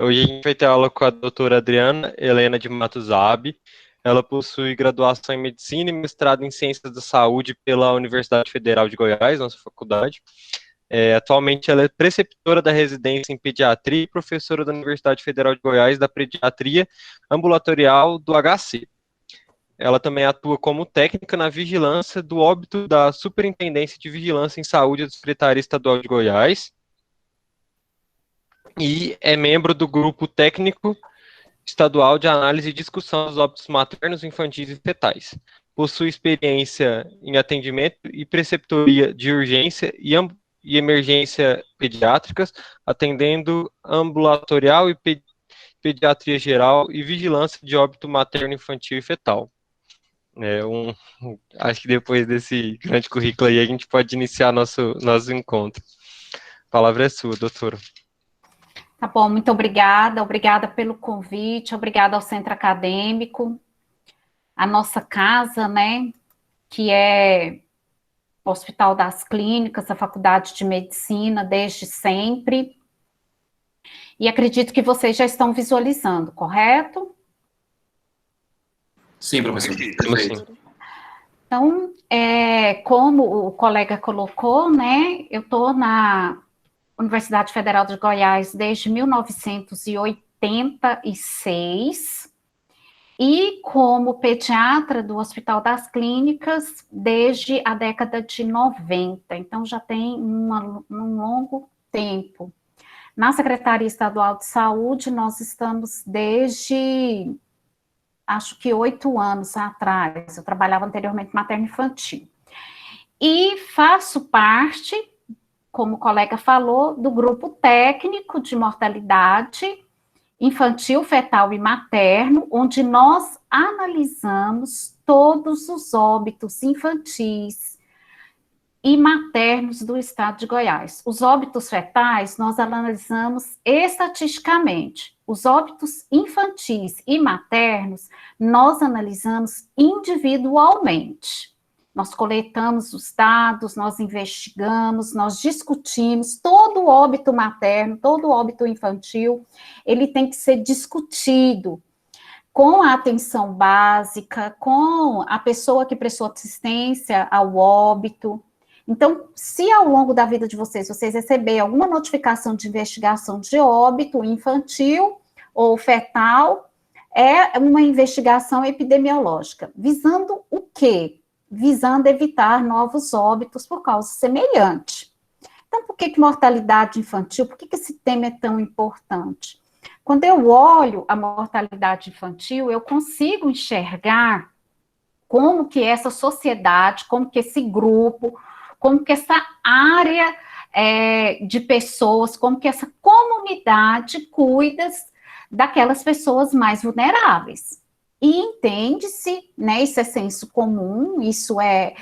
Hoje a gente vai ter aula com a doutora Adriana Helena de Matos Abi. Ela possui graduação em Medicina e mestrado em Ciências da Saúde pela Universidade Federal de Goiás, nossa faculdade. Atualmente ela é preceptora da residência em Pediatria e professora da Universidade Federal de Goiás da Pediatria Ambulatorial do HC. Ela também atua como técnica na vigilância do óbito da Superintendência de Vigilância em Saúde da Secretaria Estadual de Goiás e é membro do grupo técnico estadual de análise e discussão dos óbitos maternos, infantis e fetais. Possui experiência em atendimento e preceptoria de urgência e emergência pediátricas, atendendo ambulatorial e pediatria geral e vigilância de óbito materno, infantil e fetal. Acho que depois desse grande currículo aí a gente pode iniciar nosso encontro. A palavra é sua, doutora. Tá bom, muito obrigada pelo convite, obrigada ao Centro Acadêmico, a nossa casa, né, que é o Hospital das Clínicas, a Faculdade de Medicina, desde sempre, e acredito que vocês já estão visualizando, correto? Sim, professor. Perfeito. Então, como o colega colocou, né, eu estou na Universidade Federal de Goiás desde 1986 e como pediatra do Hospital das Clínicas desde a década de 90, então já tem um longo tempo. Na Secretaria Estadual de Saúde, nós estamos desde, acho que 8 anos atrás, eu trabalhava anteriormente materno-infantil. E faço parte, como o colega falou, do grupo técnico de mortalidade infantil, fetal e materno, onde nós analisamos todos os óbitos infantis e maternos do estado de Goiás. Os óbitos fetais nós analisamos estatisticamente. Os óbitos infantis e maternos nós analisamos individualmente. Nós coletamos os dados, nós investigamos, nós discutimos. Todo óbito materno, todo óbito infantil, ele tem que ser discutido com a atenção básica, com a pessoa que prestou assistência ao óbito. Então, se ao longo da vida de vocês receberem alguma notificação de investigação de óbito infantil ou fetal, é uma investigação epidemiológica. Visando o quê? Visando evitar novos óbitos por causa semelhante. Então, por que mortalidade infantil? Por que esse tema é tão importante? Quando eu olho a mortalidade infantil, eu consigo enxergar como que essa sociedade, como que esse grupo, como que essa área de pessoas, como que essa comunidade cuida daquelas pessoas mais vulneráveis. E entende-se, né, isso é senso comum, isso é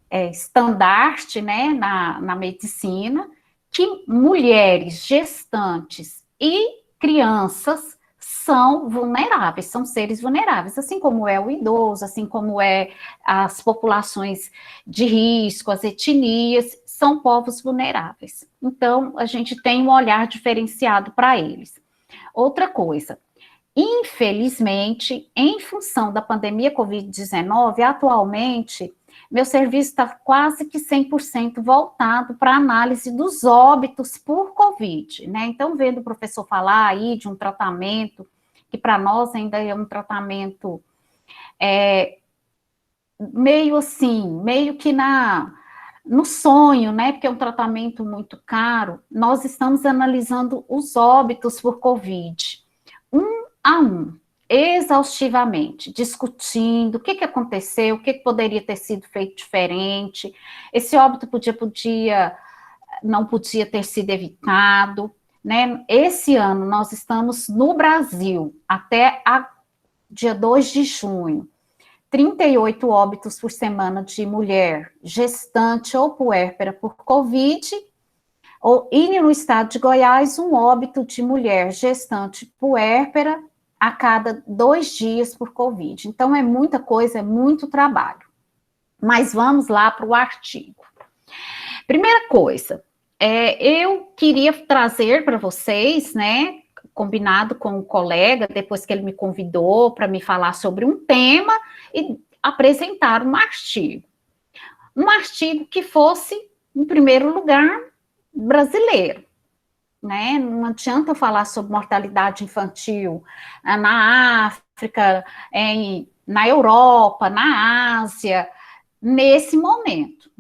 estandarte, né, na medicina, que mulheres gestantes e crianças são vulneráveis, são seres vulneráveis, assim como é o idoso, assim como é as populações de risco, as etnias, são povos vulneráveis. Então, a gente tem um olhar diferenciado para eles. Outra coisa, infelizmente, em função da pandemia Covid-19, atualmente, meu serviço está quase que 100% voltado para a análise dos óbitos por Covid, né? Então, vendo o professor falar aí de um tratamento, que para nós ainda é um tratamento meio assim, meio que no sonho, né? Porque é um tratamento muito caro, nós estamos analisando os óbitos por Covid, um a um, exaustivamente, discutindo o que aconteceu, o que poderia ter sido feito diferente, esse óbito não podia ter sido evitado, né? Esse ano nós estamos no Brasil, até dia 2 de junho, 38 óbitos por semana de mulher gestante ou puérpera por Covid, e no estado de Goiás, um óbito de mulher gestante puérpera a cada 2 dias por Covid. Então, é muita coisa, é muito trabalho. Mas vamos lá para o artigo. Primeira coisa, eu queria trazer para vocês, né, combinado com o colega, depois que ele me convidou para me falar sobre um tema e apresentar um artigo. Um artigo que fosse, em primeiro lugar, brasileiro, né? Não adianta eu falar sobre mortalidade infantil na África, na Europa, na Ásia, nesse momento.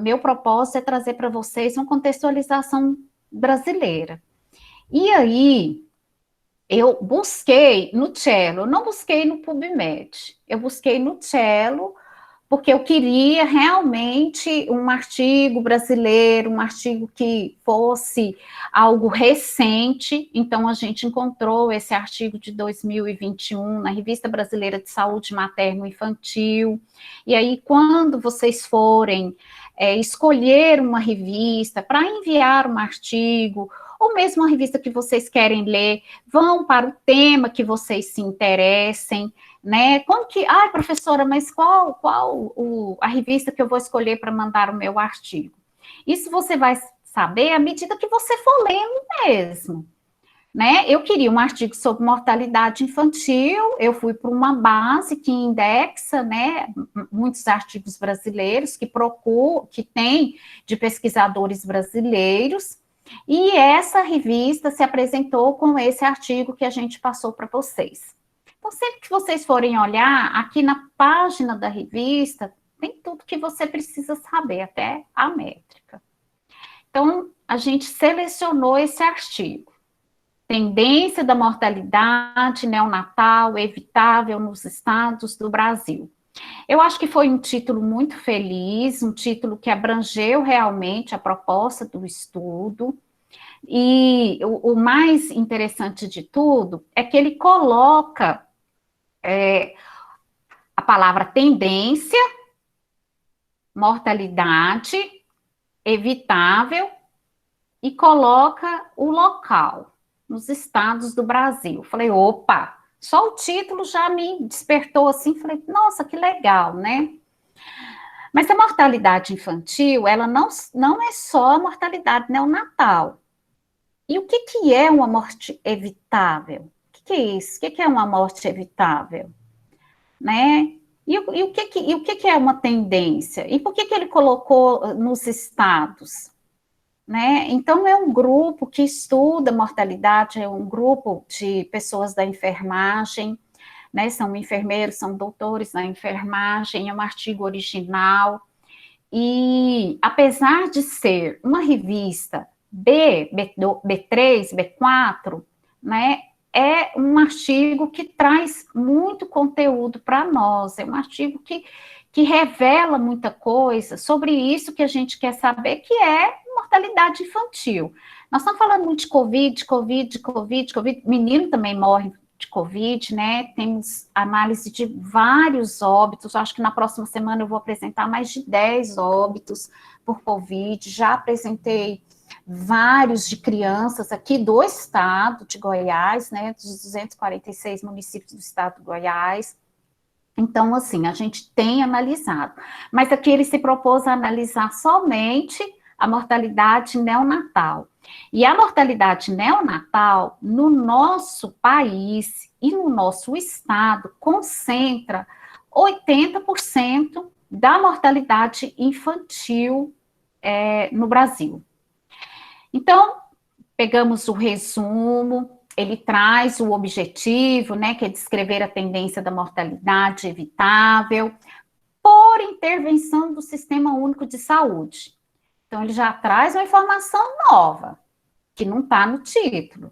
Meu propósito é trazer para vocês uma contextualização brasileira. E aí, eu busquei no Cello, eu não busquei no PubMed, eu busquei no Cello, porque eu queria realmente um artigo brasileiro, um artigo que fosse algo recente. Então, a gente encontrou esse artigo de 2021 na Revista Brasileira de Saúde Materno-Infantil. E aí, quando vocês forem escolher uma revista para enviar um artigo, ou mesmo uma revista que vocês querem ler, vão para o tema que vocês se interessem, né? Como que, professora, mas qual a revista que eu vou escolher para mandar o meu artigo? Isso você vai saber à medida que você for lendo mesmo, né? Eu queria um artigo sobre mortalidade infantil, eu fui para uma base que indexa, né, muitos artigos brasileiros que tem de pesquisadores brasileiros, e essa revista se apresentou com esse artigo que a gente passou para vocês. Então, sempre que vocês forem olhar, aqui na página da revista, tem tudo que você precisa saber, até a métrica. Então, a gente selecionou esse artigo. Tendência da mortalidade neonatal evitável nos estados do Brasil. Eu acho que foi um título muito feliz, um título que abrangeu realmente a proposta do estudo. E o mais interessante de tudo é que ele coloca a palavra tendência, mortalidade evitável e coloca o local, nos estados do Brasil. Falei, opa, só o título já me despertou assim, falei, nossa, que legal, né? Mas a mortalidade infantil, ela não é só a mortalidade neonatal. E o que é uma morte evitável? O que é isso? O que é uma morte evitável? Né? E o que é uma tendência? E por que ele colocou nos estados? Né? Então, é um grupo que estuda mortalidade, é um grupo de pessoas da enfermagem, né? São enfermeiros, são doutores na enfermagem, é um artigo original, e apesar de ser uma revista B3, B4, né, é um artigo que traz muito conteúdo para nós, é um artigo que revela muita coisa sobre isso que a gente quer saber, que é mortalidade infantil. Nós estamos falando muito de Covid, menino também morre de Covid, né? Temos análise de vários óbitos, acho que na próxima semana eu vou apresentar mais de 10 óbitos por Covid, já apresentei vários de crianças aqui do estado de Goiás, né, dos 246 municípios do estado de Goiás. Então, assim, a gente tem analisado, mas aqui ele se propôs a analisar somente a mortalidade neonatal. E a mortalidade neonatal, no nosso país e no nosso estado, concentra 80% da mortalidade infantil no Brasil. Então, pegamos o resumo, ele traz o objetivo, né, que é descrever a tendência da mortalidade evitável por intervenção do Sistema Único de Saúde. Então, ele já traz uma informação nova, que não está no título.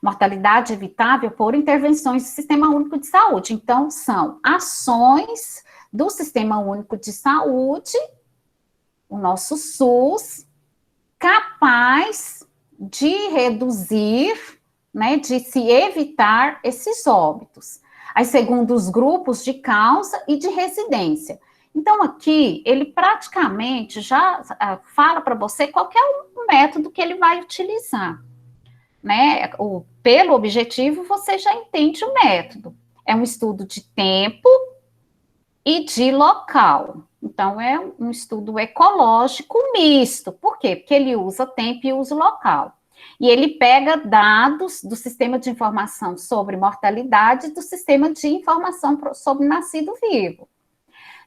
Mortalidade evitável por intervenções do Sistema Único de Saúde. Então, são ações do Sistema Único de Saúde, o nosso SUS, capaz de reduzir, né, de se evitar esses óbitos. Aí, segundo os grupos de causa e de residência. Então, aqui, ele praticamente já fala para você qual que é o método que ele vai utilizar. Né? Pelo objetivo, você já entende o método. É um estudo de tempo e de local. Então, é um estudo ecológico misto. Por quê? Porque ele usa tempo e usa local. E ele pega dados do sistema de informação sobre mortalidade e do sistema de informação sobre nascido vivo.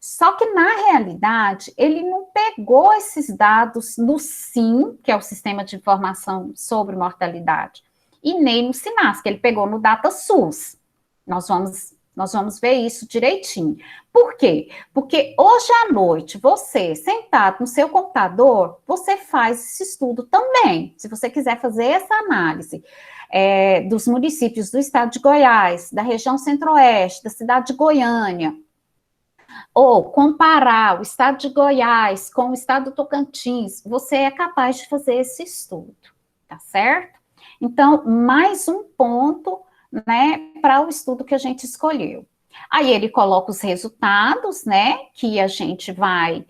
Só que, na realidade, ele não pegou esses dados no SIM, que é o Sistema de Informação sobre Mortalidade, e nem no SINASC, que ele pegou no DataSUS. Nós vamos ver isso direitinho. Por quê? Porque hoje à noite, você, sentado no seu computador, você faz esse estudo também. Se você quiser fazer essa análise dos municípios do estado de Goiás, da região centro-oeste, da cidade de Goiânia, ou comparar o estado de Goiás com o estado do Tocantins, você é capaz de fazer esse estudo, tá certo? Então, mais um ponto, né, para o estudo que a gente escolheu. Aí ele coloca os resultados, né, que a gente vai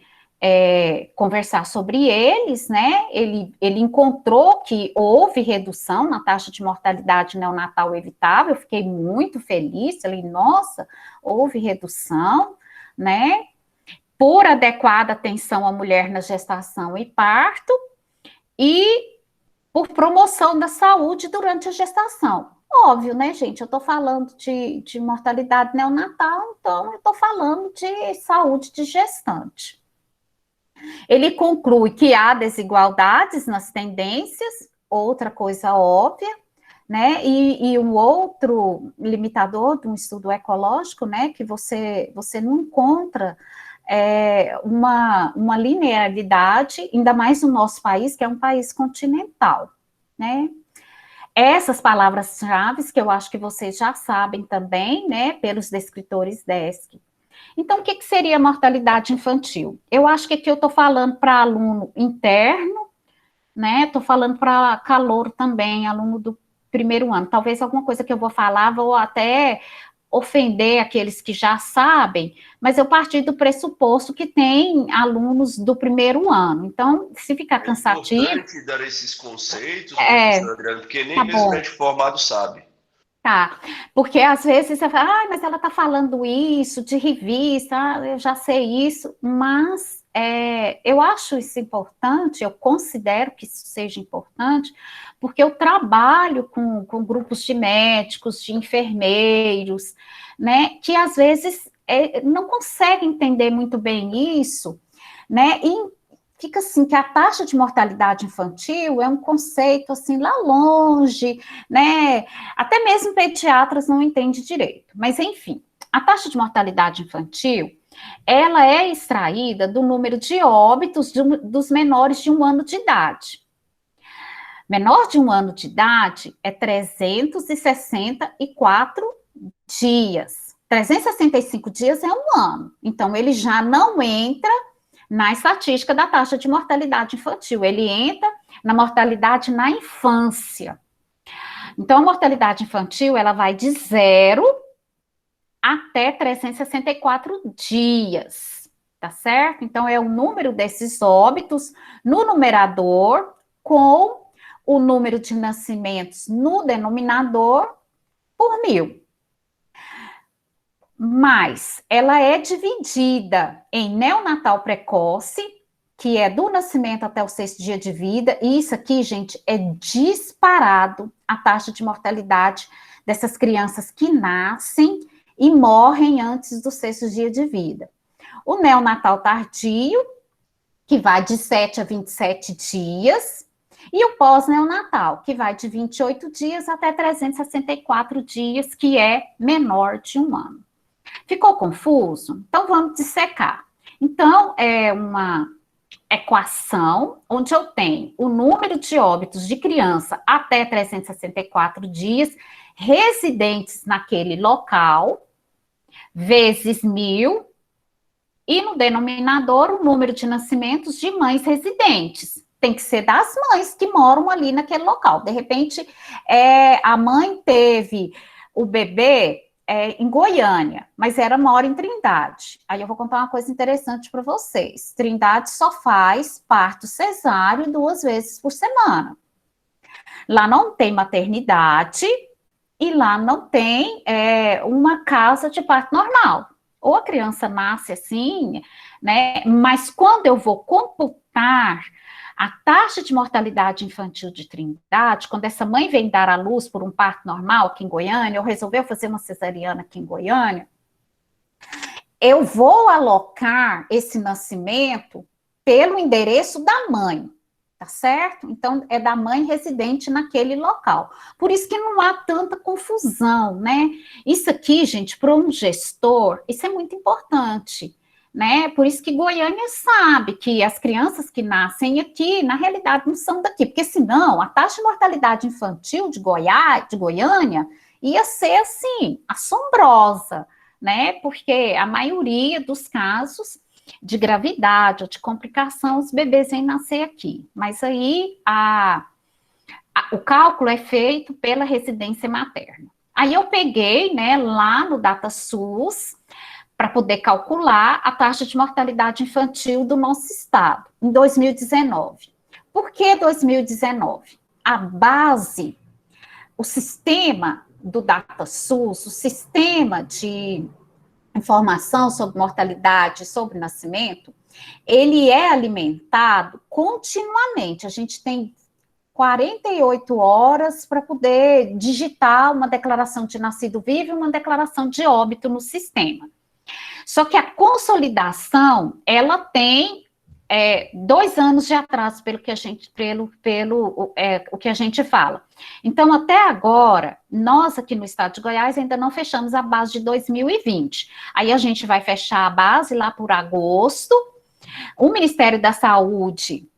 conversar sobre eles, né, ele encontrou que houve redução na taxa de mortalidade neonatal evitável, eu fiquei muito feliz, falei, nossa, houve redução, né, por adequada atenção à mulher na gestação e parto, e por promoção da saúde durante a gestação. Óbvio, né, gente? Eu estou falando de mortalidade neonatal, então eu estou falando de saúde de gestante. Ele conclui que há desigualdades nas tendências, outra coisa óbvia, né? E um outro limitador de um estudo ecológico, né, que você não encontra uma linearidade, ainda mais no nosso país, que é um país continental, né? Essas palavras-chave que eu acho que vocês já sabem também, né, pelos descritores DESC. Então, o que seria mortalidade infantil? Eu acho que aqui eu estou falando para aluno interno, né, estou falando para calouro também, aluno do primeiro ano. Talvez alguma coisa que eu vou falar, vou até ofender aqueles que já sabem, mas eu parti do pressuposto que tem alunos do primeiro ano. Então, se ficar cansativo... É importante dar esses conceitos, professor Adriano, porque nem mesmo médico formado sabe. Tá, porque às vezes você fala, mas ela está falando isso de revista, eu já sei isso, mas eu acho isso importante, eu considero que isso seja importante, porque eu trabalho com grupos de médicos, de enfermeiros, né, que às vezes não conseguem entender muito bem isso, né, e fica assim, que a taxa de mortalidade infantil é um conceito, assim, lá longe, né, até mesmo pediatras não entendem direito, mas enfim, a taxa de mortalidade infantil, ela é extraída do número de óbitos dos menores de 1 ano de idade. Menor de 1 ano de idade é 364 dias, 365 dias é 1 ano, então ele já não entra na estatística da taxa de mortalidade infantil, ele entra na mortalidade na infância. Então, a mortalidade infantil, ela vai de 0 até 364 dias, tá certo? Então, é o número desses óbitos no numerador com o número de nascimentos no denominador por 1000. Mas ela é dividida em neonatal precoce, que é do nascimento até o 6º dia de vida, e isso aqui, gente, é disparado a taxa de mortalidade dessas crianças que nascem e morrem antes do 6º dia de vida. O neonatal tardio, que vai de 7 a 27 dias, e o pós-neonatal, que vai de 28 dias até 364 dias, que é menor de 1 ano. Ficou confuso? Então, vamos dissecar. Então, é uma equação onde eu tenho o número de óbitos de criança até 364 dias residentes naquele local, vezes 1000, e no denominador o número de nascimentos de mães residentes. Tem que ser das mães que moram ali naquele local. De repente, a mãe teve o bebê em Goiânia, mas mora em Trindade. Aí eu vou contar uma coisa interessante para vocês. Trindade só faz parto cesáreo 2 vezes por semana. Lá não tem maternidade e lá não tem uma casa de parto normal. Ou a criança nasce assim, né? Mas quando eu vou computar A taxa de mortalidade infantil de Trindade, quando essa mãe vem dar à luz por um parto normal aqui em Goiânia, ou resolveu fazer uma cesariana aqui em Goiânia, eu vou alocar esse nascimento pelo endereço da mãe, tá certo? Então, é da mãe residente naquele local. Por isso que não há tanta confusão, né? Isso aqui, gente, para um gestor, isso é muito importante, né? Por isso que Goiânia sabe que as crianças que nascem aqui, na realidade, não são daqui, porque senão a taxa de mortalidade infantil de Goiás, de Goiânia, ia ser, assim, assombrosa, né? Porque a maioria dos casos de gravidade ou de complicação, os bebês vêm nascer aqui. Mas aí o cálculo é feito pela residência materna. Aí eu peguei, né, lá no DataSUS, para poder calcular a taxa de mortalidade infantil do nosso estado, em 2019. Por que 2019? A base, o sistema do DataSUS, o sistema de informação sobre mortalidade, sobre nascimento, ele é alimentado continuamente. A gente tem 48 horas para poder digitar uma declaração de nascido vivo e uma declaração de óbito no sistema. Só que a consolidação, ela tem 2 anos de atraso pelo que a gente, o que a gente fala. Então, até agora, nós aqui no estado de Goiás ainda não fechamos a base de 2020. Aí a gente vai fechar a base lá por agosto. O Ministério da Saúde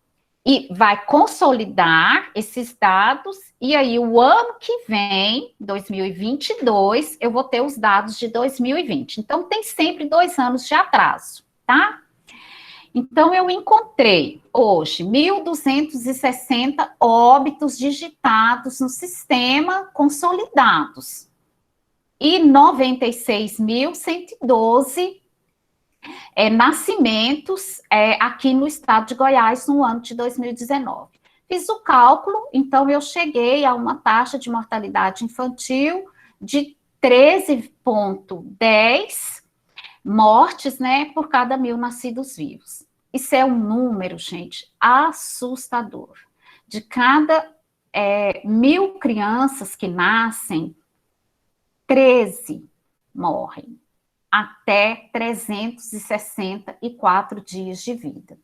vai consolidar esses dados, e aí o ano que vem, 2022, eu vou ter os dados de 2020. Então, tem sempre 2 anos de atraso, tá? Então, eu encontrei hoje 1.260 óbitos digitados no sistema consolidados e 96.112 nascimentos aqui no estado de Goiás no ano de 2019. Fiz o cálculo, então eu cheguei a uma taxa de mortalidade infantil de 13,10 mortes, né, por cada 1.000 nascidos vivos. Isso é um número, gente, assustador. De cada 1.000 crianças que nascem, 13 morrem até 364 dias de vida.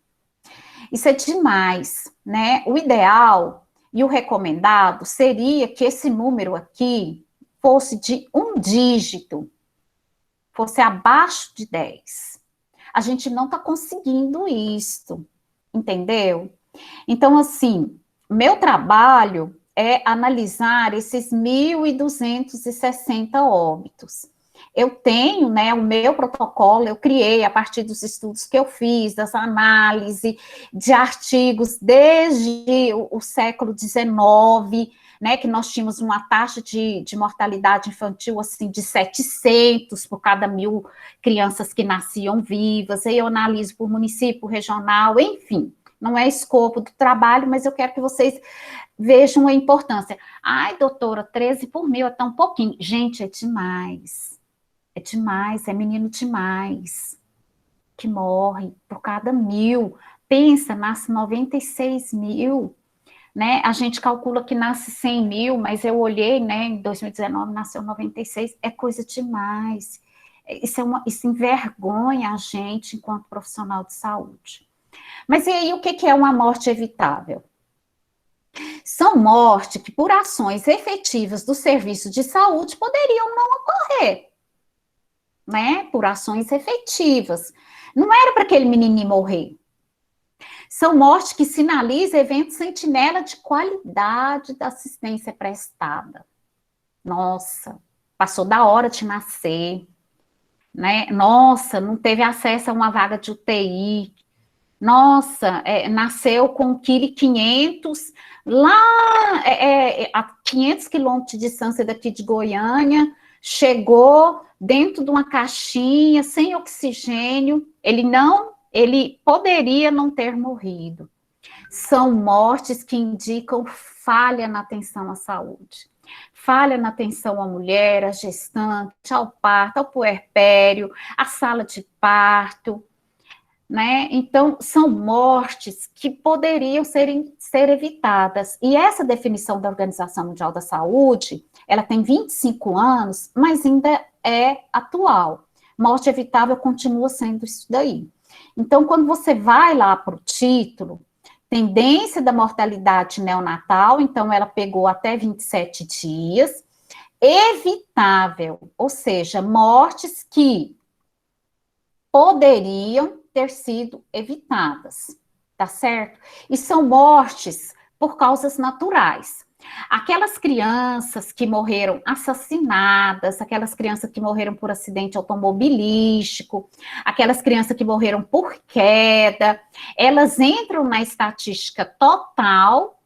Isso é demais, né? O ideal e o recomendado seria que esse número aqui fosse de 1 dígito, fosse abaixo de 10. A gente não está conseguindo isso, entendeu? Então, assim, meu trabalho é analisar esses 1.260 óbitos. Eu tenho, né, o meu protocolo, eu criei a partir dos estudos que eu fiz, das análises de artigos desde o século XIX, né, que nós tínhamos uma taxa de mortalidade infantil, assim, de 700 por cada 1.000 crianças que nasciam vivas. Aí eu analiso por município, regional, enfim. Não é escopo do trabalho, mas eu quero que vocês vejam a importância. Ai, doutora, 13 por 1.000 é tão pouquinho. Gente, é demais. É demais, é menino demais que morre por cada 1.000. Pensa, nasce 96.000, né? A gente calcula que nasce 100.000, mas eu olhei, né? Em 2019 nasceu 96. É coisa demais. Isso envergonha a gente enquanto profissional de saúde. Mas e aí, o que é uma morte evitável? São mortes que, por ações efetivas do serviço de saúde, poderiam não ocorrer, né? Por ações efetivas. Não era para aquele menininho morrer. São mortes que sinalizam eventos sentinela de qualidade da assistência prestada. Nossa, passou da hora de nascer, né? Nossa, não teve acesso a uma vaga de UTI. Nossa, nasceu com 1,5 kg lá a 500 quilômetros de distância daqui de Goiânia, chegou dentro de uma caixinha, sem oxigênio, ele poderia não ter morrido. São mortes que indicam falha na atenção à saúde. Falha na atenção à mulher, à gestante, ao parto, ao puerpério, à sala de parto. né? Então, são mortes que poderiam ser evitadas. E essa definição da Organização Mundial da Saúde, ela tem 25 anos, mas ainda é atual. Morte evitável continua sendo isso daí. Então, quando você vai lá para o título, tendência da mortalidade neonatal, então ela pegou até 27 dias, evitável, ou seja, mortes que poderiam ter sido evitadas, tá certo? E são mortes por causas naturais. Aquelas crianças que morreram assassinadas, aquelas crianças que morreram por acidente automobilístico, aquelas crianças que morreram por queda, elas entram na estatística total,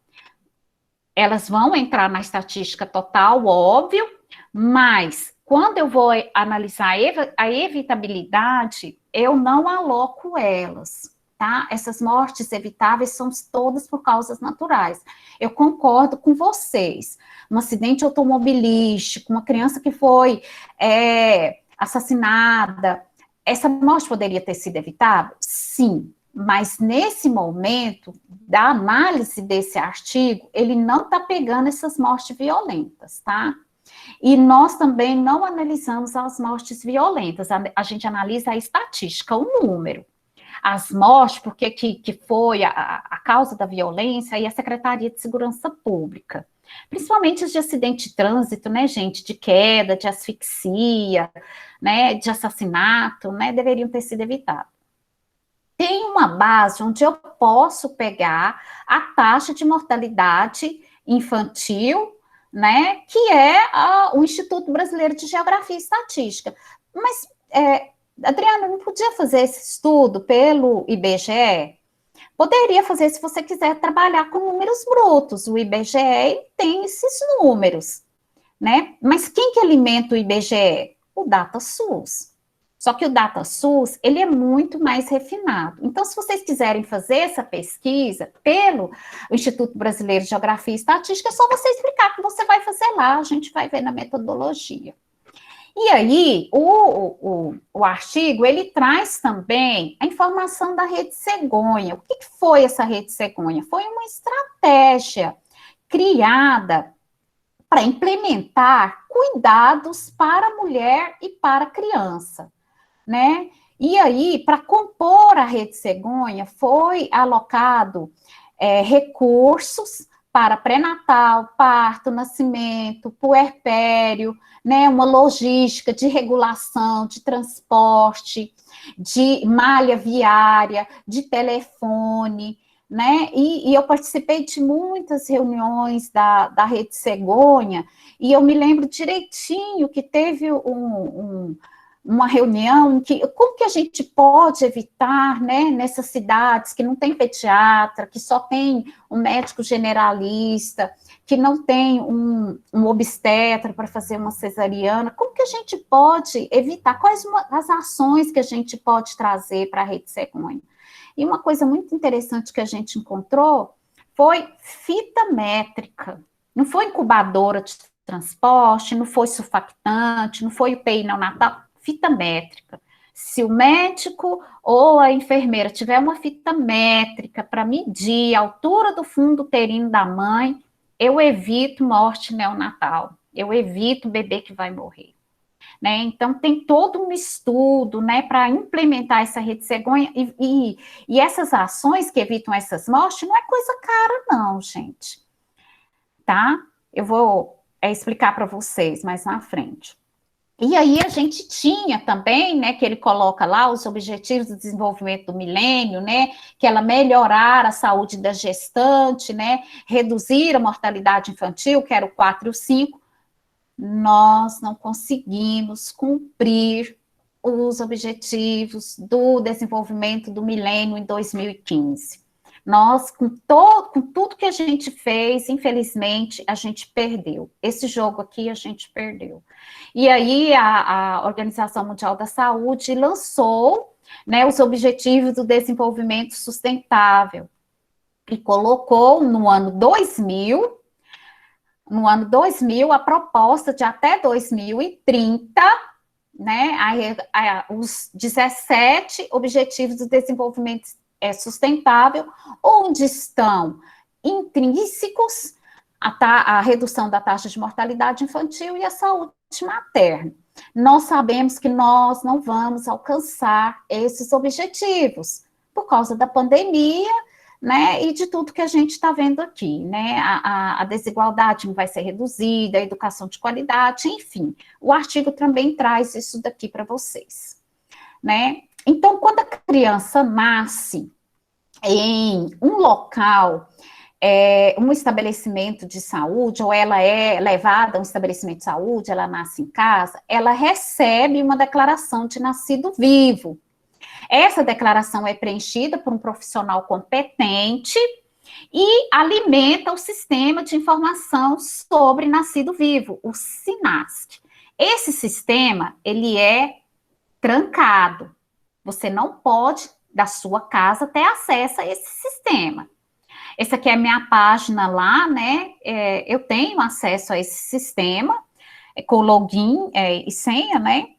elas vão entrar na estatística total, óbvio, mas quando eu vou analisar a evitabilidade, eu não aloco elas, tá? Essas mortes evitáveis são todas por causas naturais. Eu concordo com vocês. Um acidente automobilístico, uma criança que foi assassinada, essa morte poderia ter sido evitável? Sim. Mas nesse momento da análise desse artigo, ele não está pegando essas mortes violentas, tá? E nós também não analisamos as mortes violentas, a gente analisa a estatística, o número. As mortes, porque que foi a causa da violência, e a Secretaria de Segurança Pública. Principalmente os de acidente de trânsito, né, gente, de queda, de asfixia, né, de assassinato, né, deveriam ter sido evitados. Tem uma base onde eu posso pegar a taxa de mortalidade infantil, né, que é o Instituto Brasileiro de Geografia e Estatística. Mas, Adriana, não podia fazer esse estudo pelo IBGE? Poderia fazer se você quiser trabalhar com números brutos. O IBGE tem esses números, né? Mas quem que alimenta o IBGE? O DataSUS. Só que o DataSUS, ele é muito mais refinado. Então, se vocês quiserem fazer essa pesquisa pelo Instituto Brasileiro de Geografia e Estatística, é só você explicar que você vai fazer lá, a gente vai ver na metodologia. E aí, o artigo, ele traz também a informação da Rede Cegonha. O que foi essa Rede Cegonha? Foi uma estratégia criada para implementar cuidados para a mulher e para a criança, né? E aí, para compor a Rede Cegonha, foi alocado recursos para pré-natal, parto, nascimento, puerpério, né? Uma logística de regulação, de transporte, de malha viária, de telefone, né? E eu participei de muitas reuniões da Rede Cegonha, e eu me lembro direitinho que teve uma reunião que, como que a gente pode evitar, né, nessas cidades que não tem pediatra, que só tem um médico generalista, que não tem um obstetra para fazer uma cesariana, como que a gente pode evitar, quais as ações que a gente pode trazer para a Rede Cegonha? E uma coisa muito interessante que a gente encontrou foi fita métrica, não foi incubadora de transporte, não foi surfactante, não foi UTI neonatal, fita métrica. Se o médico ou a enfermeira tiver uma fita métrica para medir a altura do fundo uterino da mãe, eu evito morte neonatal, eu evito o bebê que vai morrer. Né? Então, tem todo um estudo, né, para implementar essa Rede Cegonha, e essas ações que evitam essas mortes não é coisa cara, não, gente. Tá? Eu vou explicar para vocês mais na frente. E aí a gente tinha também, né, que ele coloca lá os objetivos do desenvolvimento do milênio, né, que ela melhorar a saúde da gestante, né, reduzir a mortalidade infantil, que era o 4 e o 5, nós não conseguimos cumprir os objetivos do desenvolvimento do milênio em 2015. Nós, com tudo que a gente fez, infelizmente, a gente perdeu. Esse jogo aqui a gente perdeu. E aí a Organização Mundial da Saúde lançou, né, os Objetivos do Desenvolvimento Sustentável e colocou no ano 2000 a proposta de até 2030 né, os 17 Objetivos do Desenvolvimento Sustentável, onde estão intrínsecos a redução da taxa de mortalidade infantil e a saúde materna. Nós sabemos que nós não vamos alcançar esses objetivos por causa da pandemia, né, e de tudo que a gente está vendo aqui, né, a desigualdade não vai ser reduzida, a educação de qualidade, enfim, o artigo também traz isso daqui para vocês, né. Então, quando a criança nasce em um local, um estabelecimento de saúde, ou ela é levada a um estabelecimento de saúde, ela nasce em casa, ela recebe uma declaração de nascido vivo. Essa declaração é preenchida por um profissional competente e alimenta o sistema de informação sobre nascido vivo, o SINASC. Esse sistema, ele é trancado. Você não pode, da sua casa, ter acesso a esse sistema. Essa aqui é a minha página lá, né? Eu tenho acesso a esse sistema, com login e senha, né?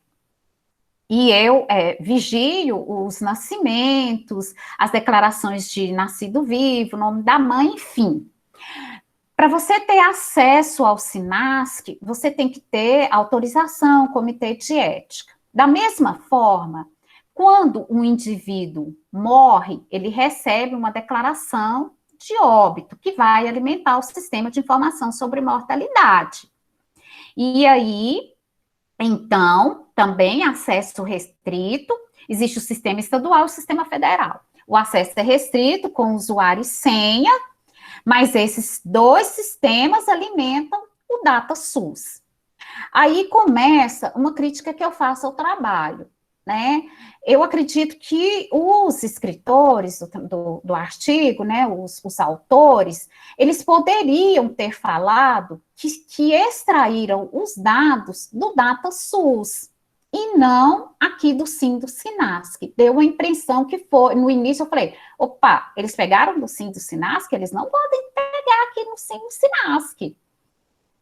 E eu vigio os nascimentos, as declarações de nascido vivo, nome da mãe, enfim. Para você ter acesso ao SINASC, você tem que ter autorização, comitê de ética. Da mesma forma, quando um indivíduo morre, ele recebe uma declaração de óbito, que vai alimentar o sistema de informação sobre mortalidade. E aí, então, também acesso restrito, existe o sistema estadual e o sistema federal. O acesso é restrito com usuário e senha, mas esses dois sistemas alimentam o DataSUS. Aí começa uma crítica que eu faço ao trabalho, né? Eu acredito que os escritores do artigo, né, os autores, eles poderiam ter falado que extraíram os dados do DataSUS e não aqui do SINASC. Deu a impressão que foi, no início eu falei, opa, eles pegaram do SINASC, eles não podem pegar aqui no SINASC,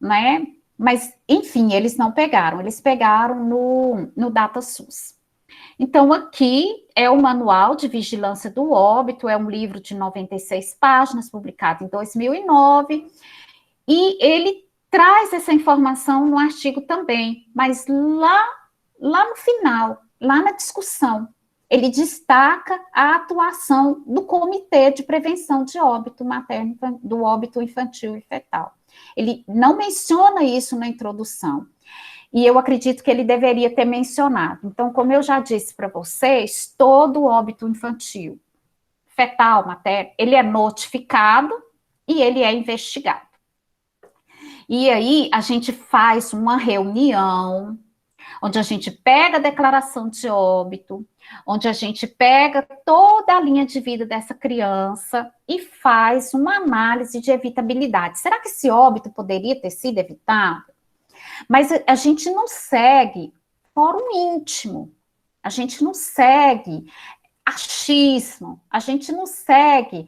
né? Mas, enfim, eles não pegaram, eles pegaram no DataSUS. Então, aqui é o Manual de Vigilância do Óbito, é um livro de 96 páginas, publicado em 2009, e ele traz essa informação no artigo também, mas lá no final, lá na discussão, ele destaca a atuação do Comitê de Prevenção de Óbito Materno, do Óbito Infantil e Fetal. Ele não menciona isso na introdução, e eu acredito que ele deveria ter mencionado. Então, como eu já disse para vocês, todo óbito infantil, fetal, materno, ele é notificado e ele é investigado. E aí, a gente faz uma reunião, onde a gente pega a declaração de óbito, onde a gente pega toda a linha de vida dessa criança e faz uma análise de evitabilidade. Será que esse óbito poderia ter sido evitado? Mas a gente não segue fórum íntimo, a gente não segue achismo, a gente não segue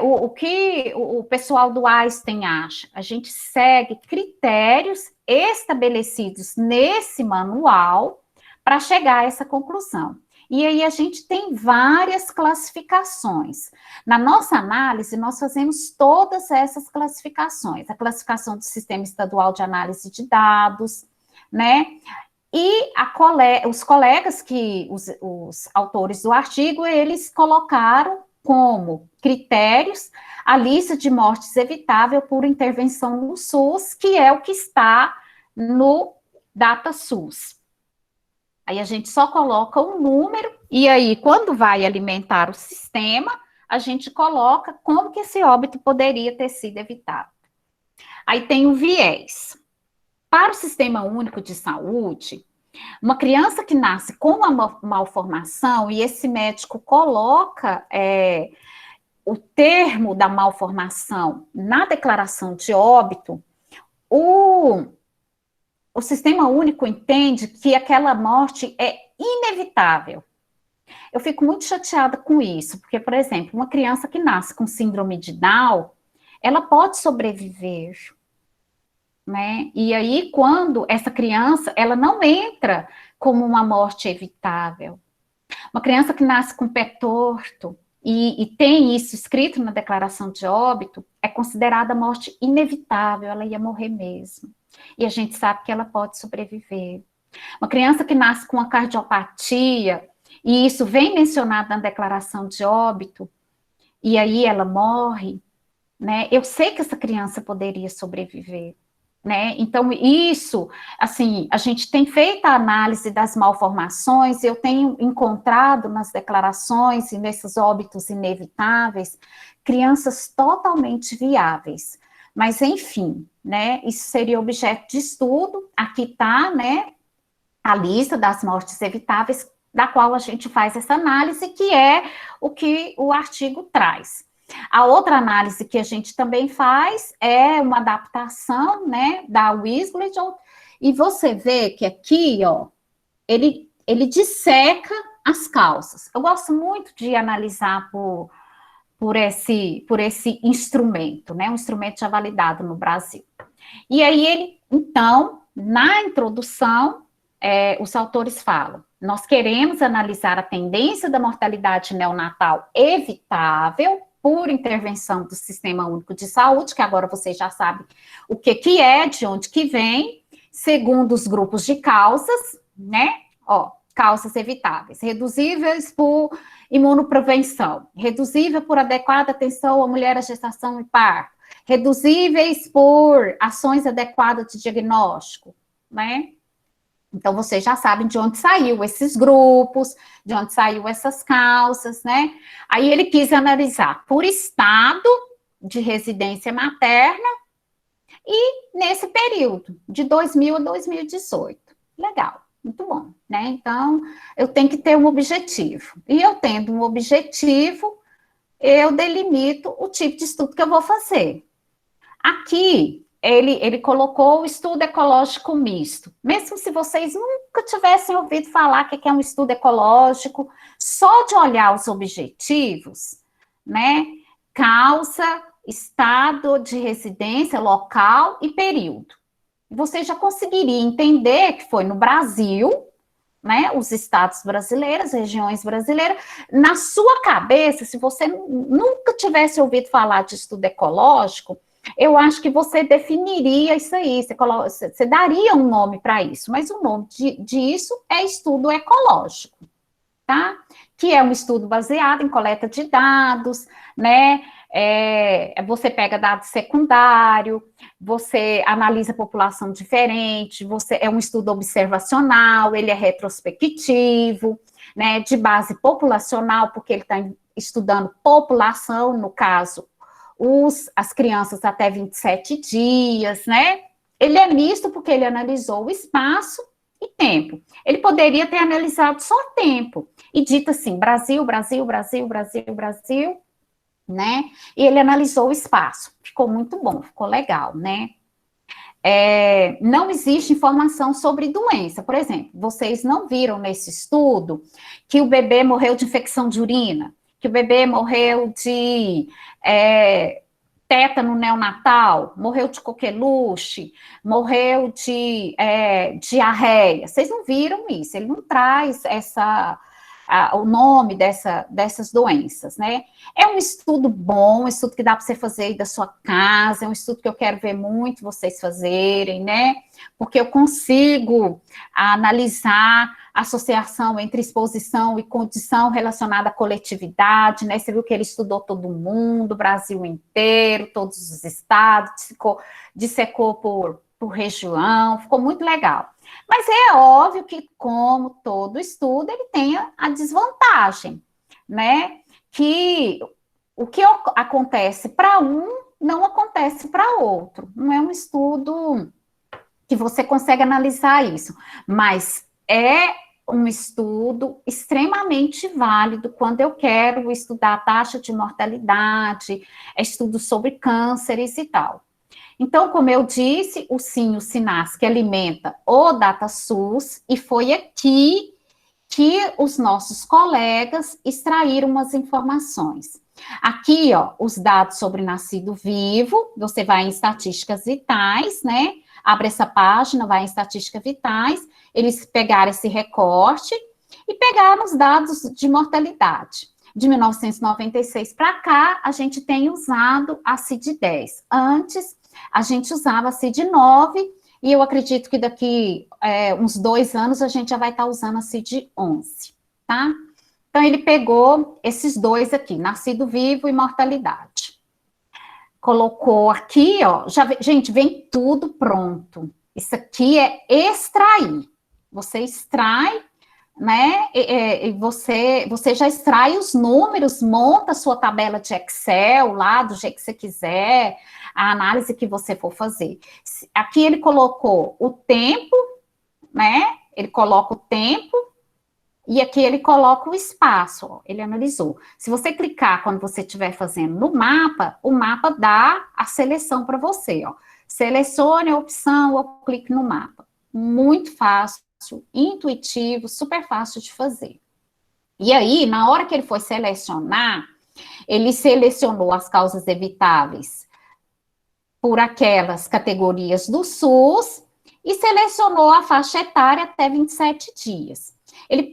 o que o pessoal do Einstein acha, a gente segue critérios estabelecidos nesse manual para chegar a essa conclusão. E aí a gente tem várias classificações. Na nossa análise, nós fazemos todas essas classificações. A classificação do Sistema Estadual de Análise de Dados, né? E os colegas os autores do artigo, eles colocaram como critérios a lista de mortes evitável por intervenção no SUS, que é o que está no DataSUS. Aí a gente só coloca um número, e aí quando vai alimentar o sistema, a gente coloca como que esse óbito poderia ter sido evitado. Aí tem o viés. Para o Sistema Único de Saúde, uma criança que nasce com uma malformação, e esse médico coloca o termo da malformação na declaração de óbito, o Sistema Único entende que aquela morte é inevitável. Eu fico muito chateada com isso, porque, por exemplo, uma criança que nasce com síndrome de Down, ela pode sobreviver, né? E aí, quando essa criança, ela não entra como uma morte evitável. Uma criança que nasce com o pé torto, e tem isso escrito na declaração de óbito, é considerada morte inevitável, ela ia morrer mesmo. E a gente sabe que ela pode sobreviver. Uma criança que nasce com uma cardiopatia, e isso vem mencionado na declaração de óbito, e aí ela morre, né? Eu sei que essa criança poderia sobreviver, né? Então, isso, assim, a gente tem feito a análise das malformações, eu tenho encontrado nas declarações e nesses óbitos inevitáveis, crianças totalmente viáveis. Mas, enfim, né? Isso seria objeto de estudo, aqui está, né? A lista das mortes evitáveis, da qual a gente faz essa análise, que é o que o artigo traz. A outra análise que a gente também faz é uma adaptação, né, da Wieslittle, e você vê que aqui, ó, ele disseca as causas. Eu gosto muito de analisar por esse instrumento, né, um instrumento já validado no Brasil. E aí ele, então, na introdução, os autores falam, nós queremos analisar a tendência da mortalidade neonatal evitável por intervenção do Sistema Único de Saúde, que agora vocês já sabem o que é, de onde que vem, segundo os grupos de causas, né? Ó, causas evitáveis, reduzíveis por imunoprevenção, reduzível por adequada atenção à mulher à gestação e parto, reduzíveis por ações adequadas de diagnóstico, né? Então, vocês já sabem de onde saiu esses grupos, de onde saiu essas causas, né? Aí ele quis analisar por estado de residência materna e nesse período, de 2000 a 2018. Legal, muito bom, né? Então, eu tenho que ter um objetivo. E eu tendo um objetivo, eu delimito o tipo de estudo que eu vou fazer. Aqui, ele colocou o estudo ecológico misto. Mesmo se vocês nunca tivessem ouvido falar que é um estudo ecológico, só de olhar os objetivos, né? Causa, estado de residência, local e período. Você já conseguiria entender que foi no Brasil, né? Os estados brasileiros, regiões brasileiras. Na sua cabeça, se você nunca tivesse ouvido falar de estudo ecológico, eu acho que você definiria isso aí, você daria um nome para isso, mas o nome disso é estudo ecológico, tá? Que é um estudo baseado em coleta de dados, né? Você pega dado secundário, você analisa a população diferente, é um estudo observacional, ele é retrospectivo, né? De base populacional, porque ele está estudando população, no caso, as crianças até 27 dias, né? Ele é misto porque ele analisou o espaço e tempo. Ele poderia ter analisado só tempo e dito assim, Brasil, Brasil, Brasil, Brasil, Brasil, né? E ele analisou o espaço. Ficou muito bom, ficou legal, né? Não existe informação sobre doença. Por exemplo, vocês não viram nesse estudo que o bebê morreu de infecção de urina, que o bebê morreu de tétano neonatal, morreu de coqueluche, morreu de diarreia. Vocês não viram isso, ele não traz o nome dessas doenças, né? É um estudo bom, um estudo que dá para você fazer aí da sua casa, é um estudo que eu quero ver muito vocês fazerem, né? Porque eu consigo analisar a associação entre exposição e condição relacionada à coletividade, né? Você viu que ele estudou todo mundo, o Brasil inteiro, todos os estados, dissecou por região, ficou muito legal. Mas é óbvio que, como todo estudo, ele tem a desvantagem, né? Que o que acontece para um não acontece para outro. Não é um estudo que você consegue analisar isso, mas é um estudo extremamente válido quando eu quero estudar a taxa de mortalidade, estudo sobre cânceres e tal. Então, como eu disse, o SIN, o SINASC alimenta o DataSUS, e foi aqui que os nossos colegas extraíram as informações. Aqui, ó, os dados sobre nascido vivo, você vai em estatísticas vitais, né? abre essa página, vai em Estatística Vitais, eles pegaram esse recorte e pegaram os dados de mortalidade. De 1996 para cá, a gente tem usado a CID-10. Antes, a gente usava a CID-9, e eu acredito que daqui uns 2 anos a gente já vai estar usando a CID-11, tá? Então, ele pegou esses dois aqui, nascido vivo e mortalidade. Colocou aqui, ó, gente, vem tudo pronto. Isso aqui é extrair. Você extrai, né, e você já extrai os números, monta a sua tabela de Excel lá, do jeito que você quiser, a análise que você for fazer. Aqui ele colocou o tempo, né, ele coloca o tempo, e aqui ele coloca o espaço, ó, ele analisou. Se você clicar quando você estiver fazendo no mapa, o mapa dá a seleção para você, ó. Selecione a opção ou clique no mapa. Muito fácil, intuitivo, super fácil de fazer. E aí, na hora que ele foi selecionar, ele selecionou as causas evitáveis por aquelas categorias do SUS e selecionou a faixa etária até 27 dias.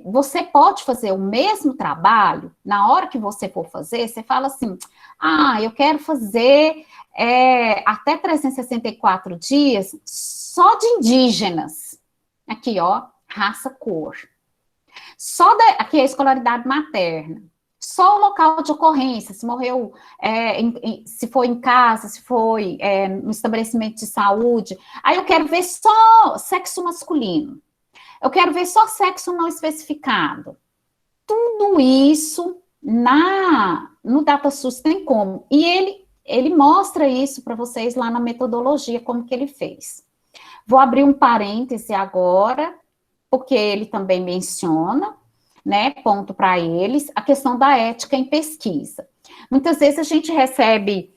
Você pode fazer o mesmo trabalho, na hora que você for fazer, você fala assim, eu quero fazer até 364 dias só de indígenas. Aqui, ó, raça, cor. Aqui é a escolaridade materna. Só o local de ocorrência, se morreu, se foi em casa, se foi no estabelecimento de saúde. Aí eu quero ver só sexo masculino. Eu quero ver só sexo não especificado. Tudo isso no DataSUS tem como. E ele mostra isso para vocês lá na metodologia, como que ele fez. Vou abrir um parêntese agora, porque ele também menciona, né, ponto para eles, a questão da ética em pesquisa. Muitas vezes a gente recebe,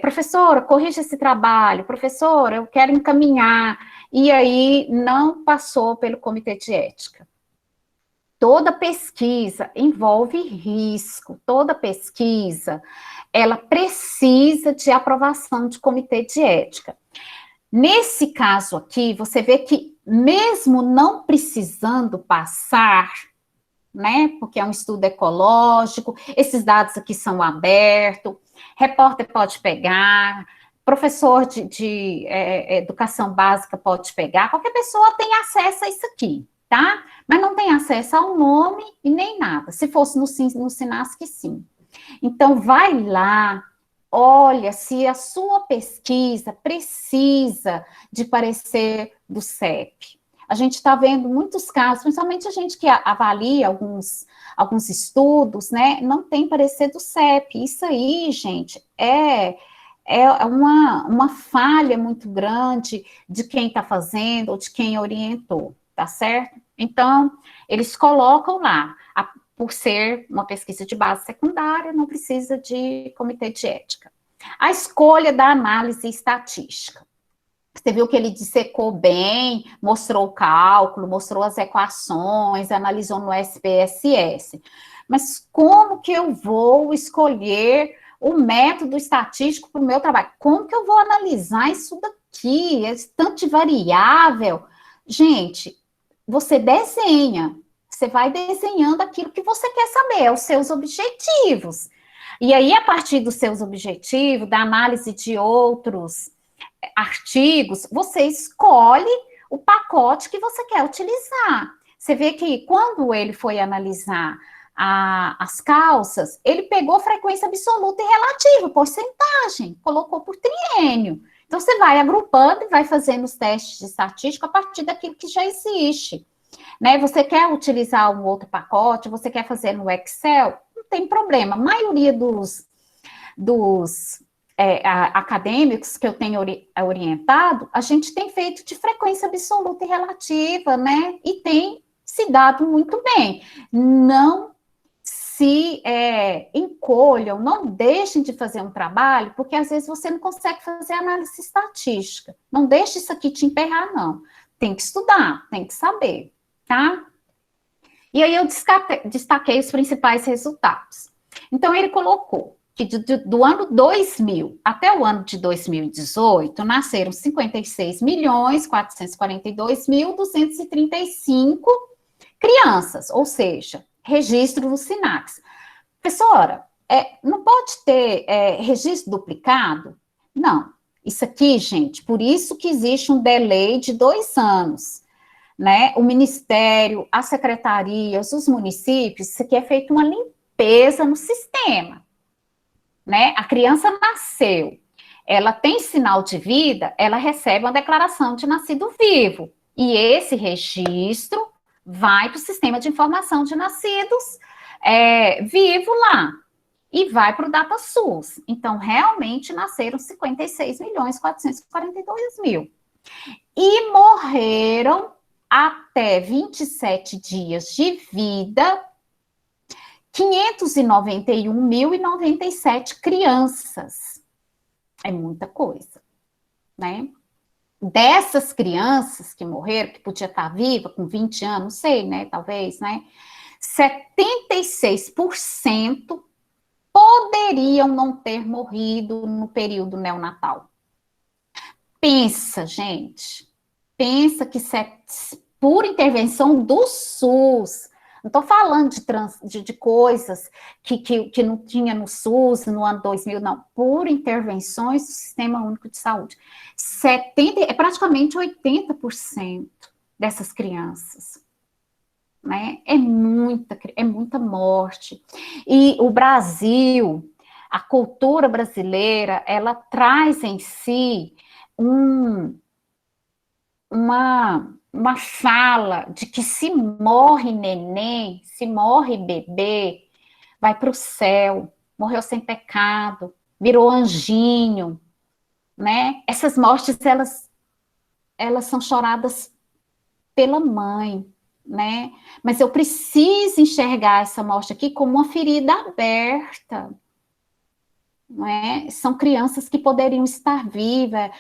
professora, corrija esse trabalho, professora, eu quero encaminhar, e aí não passou pelo comitê de ética. Toda pesquisa envolve risco, toda pesquisa, ela precisa de aprovação de comitê de ética. Nesse caso aqui, você vê que mesmo não precisando passar, né, porque é um estudo ecológico, esses dados aqui são abertos, repórter pode pegar, professor de educação básica pode pegar, qualquer pessoa tem acesso a isso aqui, tá? Mas não tem acesso ao nome e nem nada, se fosse no Sinasc, sim. Então, vai lá, olha se a sua pesquisa precisa de parecer do CEP. A gente está vendo muitos casos, principalmente a gente que avalia alguns estudos, né, não tem parecer do CEP. Isso aí, gente, é uma falha muito grande de quem está fazendo ou de quem orientou, tá certo? Então, eles colocam lá, por ser uma pesquisa de base secundária, não precisa de comitê de ética. A escolha da análise estatística. Você viu que ele dissecou bem, mostrou o cálculo, mostrou as equações, analisou no SPSS. Mas como que eu vou escolher o método estatístico para o meu trabalho? Como que eu vou analisar isso daqui? Esse tanto de variável? Gente, você desenha. Você vai desenhando aquilo que você quer saber, os seus objetivos. E aí, a partir dos seus objetivos, da análise de outros artigos, você escolhe o pacote que você quer utilizar. Você vê que quando ele foi analisar as calças, ele pegou frequência absoluta e relativa, porcentagem, colocou por triênio. Então, você vai agrupando e vai fazendo os testes de estatística a partir daquilo que já existe. Né? Você quer utilizar um outro pacote, você quer fazer no Excel, não tem problema. A maioria dos acadêmicos que eu tenho orientado, a gente tem feito de frequência absoluta e relativa, né? E tem se dado muito bem. Não se encolham, não deixem de fazer um trabalho, porque às vezes você não consegue fazer análise estatística. Não deixe isso aqui te emperrar, não. Tem que estudar, tem que saber, tá? E aí eu destaquei os principais resultados. Então, ele colocou que do ano 2000 até o ano de 2018, nasceram 56.442.235 crianças, ou seja, registro no SINAX. Professora, não pode ter registro duplicado? Não. Isso aqui, gente, por isso que existe um delay de 2 anos, né? O Ministério, as secretarias, os municípios, isso aqui é feito uma limpeza no sistema, né? A criança nasceu, ela tem sinal de vida, ela recebe uma declaração de nascido vivo, e esse registro vai para o sistema de informação de nascidos vivo lá, e vai para o DataSUS. Então, realmente, nasceram 56.442.000. E morreram até 27 dias de vida 591.097 crianças. É muita coisa, né? Dessas crianças que morreram, que podia estar viva com 20 anos, não sei, né? Talvez, né? 76% poderiam não ter morrido no período neonatal. Pensa, gente. Pensa que isso é por intervenção do SUS. Não estou falando de coisas que não tinha no SUS no ano 2000, não. Por intervenções do Sistema Único de Saúde. É praticamente 80% dessas crianças. Né? É muita morte. E o Brasil, a cultura brasileira, ela traz em si uma fala de que se morre neném, se morre bebê, vai para o céu, morreu sem pecado, virou anjinho, né? Essas mortes, elas são choradas pela mãe, né? Mas eu preciso enxergar essa morte aqui como uma ferida aberta, não é? São crianças que poderiam estar vivas.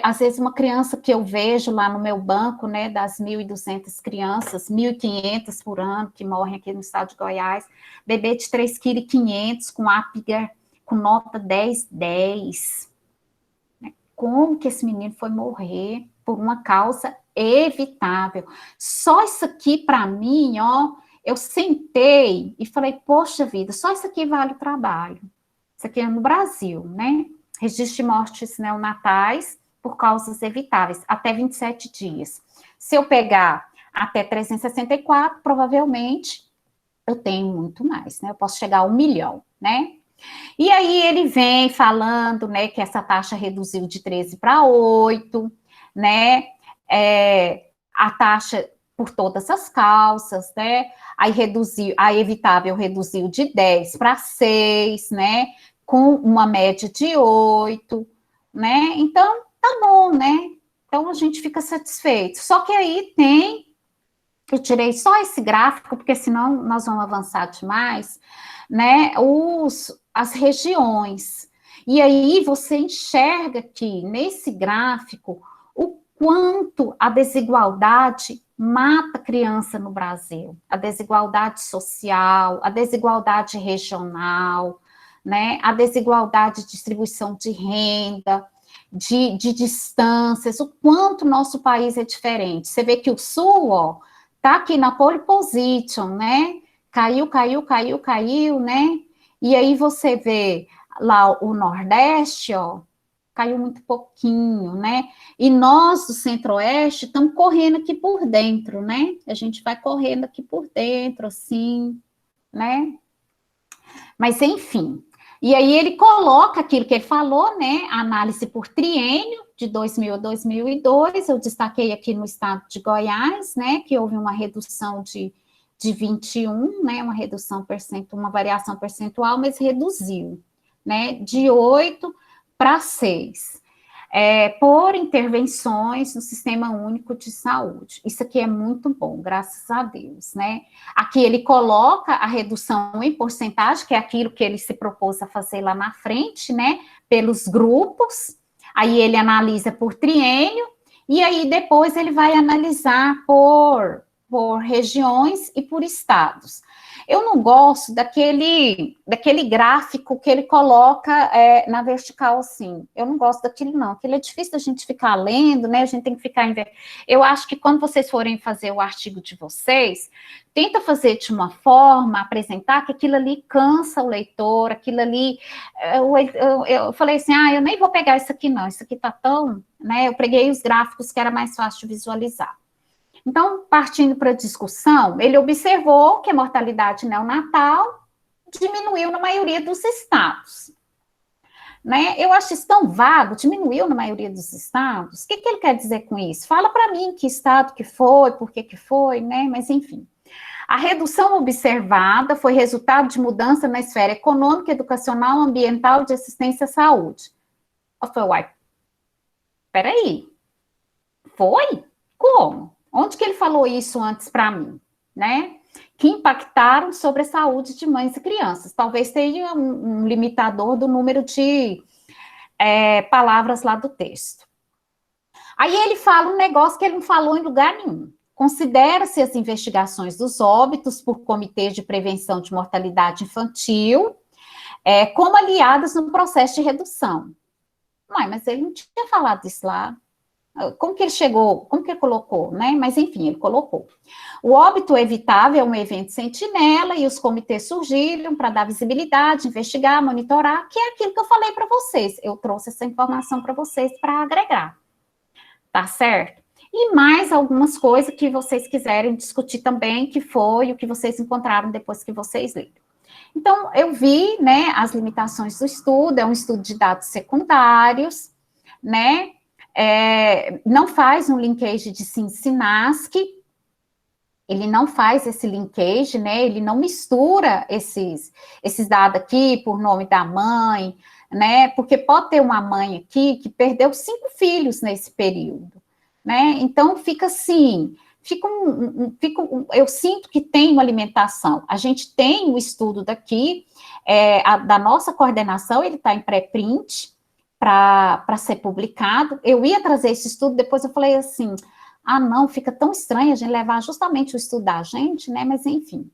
Às vezes uma criança que eu vejo lá no meu banco, né, das 1.200 crianças, 1.500 por ano que morrem aqui no estado de Goiás, bebê de 3,5 kg com Apgar, com nota 10/10. Como que esse menino foi morrer por uma causa evitável? Só isso aqui, para mim, ó, eu sentei e falei, poxa vida, só isso aqui vale o trabalho. Isso aqui é no Brasil, né? Registro de mortes neonatais por causas evitáveis, até 27 dias. Se eu pegar até 364, provavelmente eu tenho muito mais, né? Eu posso chegar a 1 milhão, né? E aí ele vem falando, né, que essa taxa reduziu de 13 para 8, né? A taxa por todas as causas, né? Aí a evitável reduziu de 10 para 6, né? Com uma média de 8, né? Então, tá bom, né? Então, a gente fica satisfeito. Só que aí eu tirei só esse gráfico, porque senão nós vamos avançar demais, né? As regiões. E aí você enxerga aqui, nesse gráfico, o quanto a desigualdade mata a criança no Brasil. A desigualdade social, a desigualdade regional, né? A desigualdade de distribuição de renda, de distâncias, o quanto o nosso país é diferente. Você vê que o Sul, ó, tá aqui na pole position, né? Caiu, né? E aí você vê lá o Nordeste, ó, caiu muito pouquinho, né? E nós do Centro-Oeste estamos correndo aqui por dentro, né? A gente vai correndo aqui por dentro, assim, né? Mas, enfim. E aí ele coloca aquilo que ele falou, né? A análise por triênio, de 2000 a 2002, eu destaquei aqui no estado de Goiás, né? Que houve uma redução de 21, né? Uma variação percentual, mas reduziu, né? De 8 para 6. Por intervenções no Sistema Único de Saúde. Isso aqui é muito bom, graças a Deus, né? Aqui ele coloca a redução em porcentagem, que é aquilo que ele se propôs a fazer lá na frente, né? Pelos grupos, aí ele analisa por triênio, e aí depois ele vai analisar por regiões e por estados. Eu não gosto daquele gráfico que ele coloca na vertical, assim. Eu não gosto daquilo, não. Aquilo é difícil da gente ficar lendo, né? A gente tem que ficar... Eu acho que quando vocês forem fazer o artigo de vocês, tenta fazer de uma forma, apresentar que aquilo ali cansa o leitor, aquilo ali... Eu falei assim, eu nem vou pegar isso aqui, não. Isso aqui tá tão... né? Eu peguei os gráficos que era mais fácil de visualizar. Então, partindo para a discussão, ele observou que a mortalidade neonatal diminuiu na maioria dos estados. Né? Eu acho isso tão vago, diminuiu na maioria dos estados. O que ele quer dizer com isso? Fala para mim que estado que foi, por que foi, né? Mas enfim. A redução observada foi resultado de mudança na esfera econômica, educacional, ambiental e de assistência à saúde. Eu falei, uai, peraí, foi? Como? Onde que ele falou isso antes para mim, né? Que impactaram sobre a saúde de mães e crianças. Talvez tenha um limitador do número de palavras lá do texto. Aí ele fala um negócio que ele não falou em lugar nenhum. Considera-se as investigações dos óbitos por comitês de prevenção de mortalidade infantil como aliadas no processo de redução. Mas ele não tinha falado isso lá. Como que ele chegou, como que ele colocou, né? Mas, enfim, ele colocou. O óbito evitável é um evento sentinela e os comitês surgiram para dar visibilidade, investigar, monitorar, que é aquilo que eu falei para vocês. Eu trouxe essa informação para vocês para agregar. Tá certo? E mais algumas coisas que vocês quiserem discutir também, que foi o que vocês encontraram depois que vocês leram. Então, eu vi, né, as limitações do estudo, é um estudo de dados secundários, né? Não faz um linkage de SINASC, ele não faz esse linkage, né, ele não mistura esses dados aqui por nome da mãe, né, porque pode ter uma mãe aqui que perdeu 5 filhos nesse período, né, então fica assim, eu sinto que tem uma alimentação, a gente tem o estudo daqui, da nossa coordenação, ele está em pré-print, para ser publicado. Eu ia trazer esse estudo, depois eu falei assim, não, fica tão estranho a gente levar justamente o estudo da gente, né, mas enfim.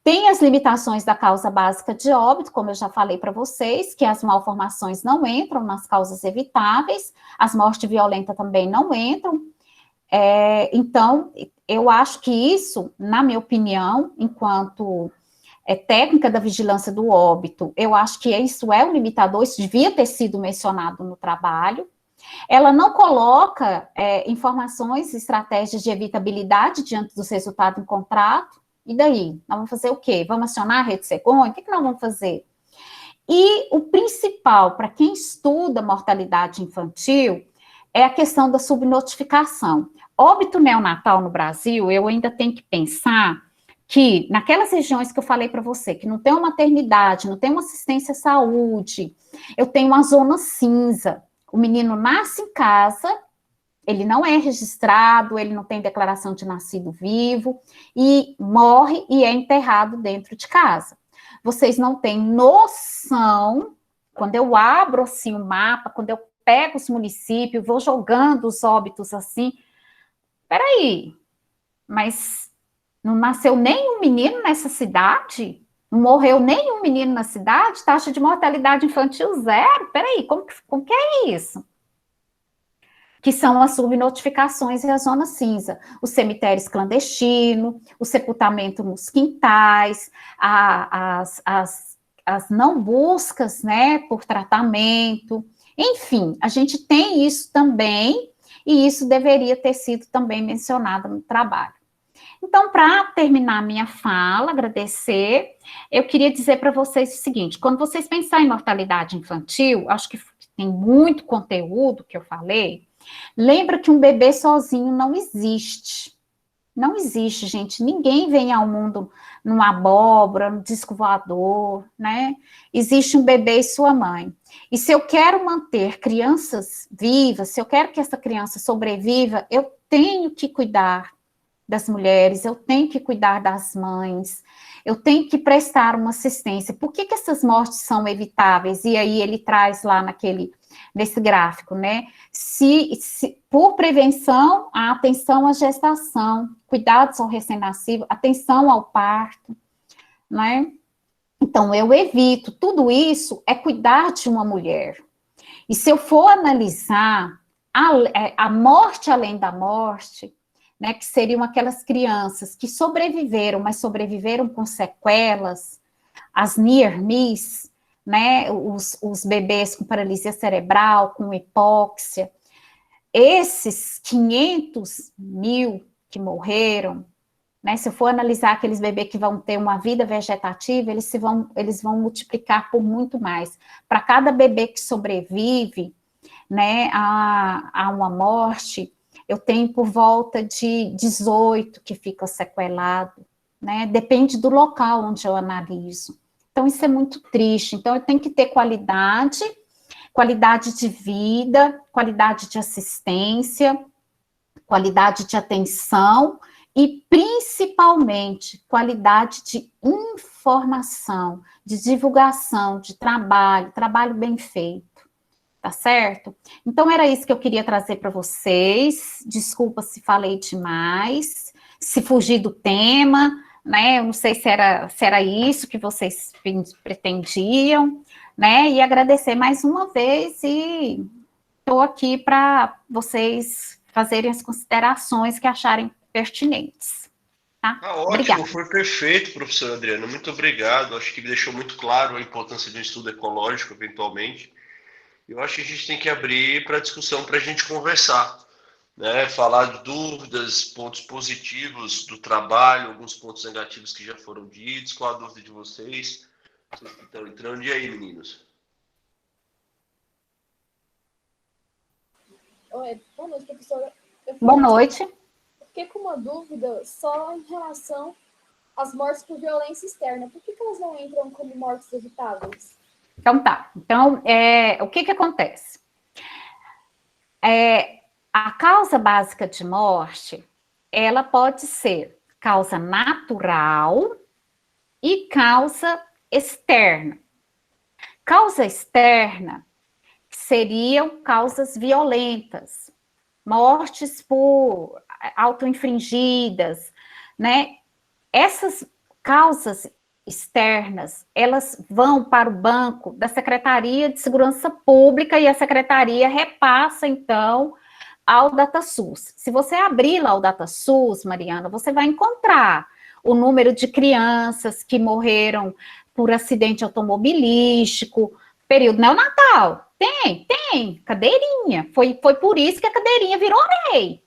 Tem as limitações da causa básica de óbito, como eu já falei para vocês, que as malformações não entram nas causas evitáveis, as mortes violentas também não entram, então, eu acho que isso, na minha opinião, enquanto técnica da vigilância do óbito, eu acho que isso é um limitador, isso devia ter sido mencionado no trabalho. Ela não coloca informações e estratégias de evitabilidade diante dos resultados encontrados. E daí? Nós vamos fazer o quê? Vamos acionar a rede cegonha? O que nós vamos fazer? E o principal, para quem estuda mortalidade infantil, é a questão da subnotificação. Óbito neonatal no Brasil, eu ainda tenho que pensar que naquelas regiões que eu falei para você, que não tem uma maternidade, não tem uma assistência à saúde, eu tenho uma zona cinza. O menino nasce em casa, ele não é registrado, ele não tem declaração de nascido vivo, e morre e é enterrado dentro de casa. Vocês não têm noção, quando eu abro assim o mapa, quando eu pego os municípios, vou jogando os óbitos assim, peraí, mas não nasceu nenhum menino nessa cidade? Não morreu nenhum menino na cidade? Taxa de mortalidade infantil 0? Peraí, como que é isso? Que são as subnotificações e a zona cinza. Os cemitérios clandestinos, o sepultamento nos quintais, as não buscas, né, por tratamento. Enfim, a gente tem isso também, e isso deveria ter sido também mencionado no trabalho. Então, para terminar minha fala, agradecer, eu queria dizer para vocês o seguinte, quando vocês pensarem em mortalidade infantil, acho que tem muito conteúdo que eu falei, lembra que um bebê sozinho não existe. Não existe, gente. Ninguém vem ao mundo numa abóbora, no disco voador, né? Existe um bebê e sua mãe. E se eu quero manter crianças vivas, se eu quero que essa criança sobreviva, eu tenho que cuidar das mulheres, eu tenho que cuidar das mães, eu tenho que prestar uma assistência. Por que essas mortes são evitáveis? E aí ele traz lá nesse gráfico, né? Se por prevenção, a atenção à gestação, cuidados ao recém-nascido, atenção ao parto, né? Então, eu evito. Tudo isso é cuidar de uma mulher. E se eu for analisar a morte além da morte, né, que seriam aquelas crianças que sobreviveram, mas sobreviveram com sequelas, as near miss, né, os bebês com paralisia cerebral, com hipóxia, esses 500 mil que morreram, né, se eu for analisar aqueles bebês que vão ter uma vida vegetativa, eles vão multiplicar por muito mais. Para cada bebê que sobrevive, né, a uma morte, eu tenho por volta de 18 que fica sequelado, né, depende do local onde eu analiso. Então, isso é muito triste. Então, eu tenho que ter qualidade de vida, qualidade de assistência, qualidade de atenção e, principalmente, qualidade de informação, de divulgação, de trabalho bem feito, tá certo? Então, era isso que eu queria trazer para vocês. Desculpa se falei demais, se fugi do tema, né? Eu não sei se era isso que vocês pretendiam, né? E agradecer mais uma vez e estou aqui para vocês fazerem as considerações que acharem pertinentes. Tá? Ótimo, obrigada. Foi perfeito, professora Adriana. Muito obrigado. Acho que deixou muito claro a importância de um estudo ecológico, eventualmente. Eu acho que a gente tem que abrir para discussão, para a gente conversar, né? Falar de dúvidas, pontos positivos do trabalho, alguns pontos negativos que já foram ditos. Qual a dúvida de vocês? Vocês que estão entrando. E aí, meninos? Oi, boa noite, professora. Boa noite. Fiquei com uma dúvida só em relação às mortes por violência externa. Por que elas não entram como mortes evitáveis? Então tá. Então, o que acontece? A causa básica de morte, ela pode ser causa natural e causa externa. Causa externa seriam causas violentas, mortes por autoinfligidas, né? Essas causas externas, elas vão para o banco da Secretaria de Segurança Pública e a Secretaria repassa, então, ao DataSUS. Se você abrir lá o DataSUS, Mariana, você vai encontrar o número de crianças que morreram por acidente automobilístico, período neonatal. Tem, cadeirinha. Foi por isso que a cadeirinha virou lei.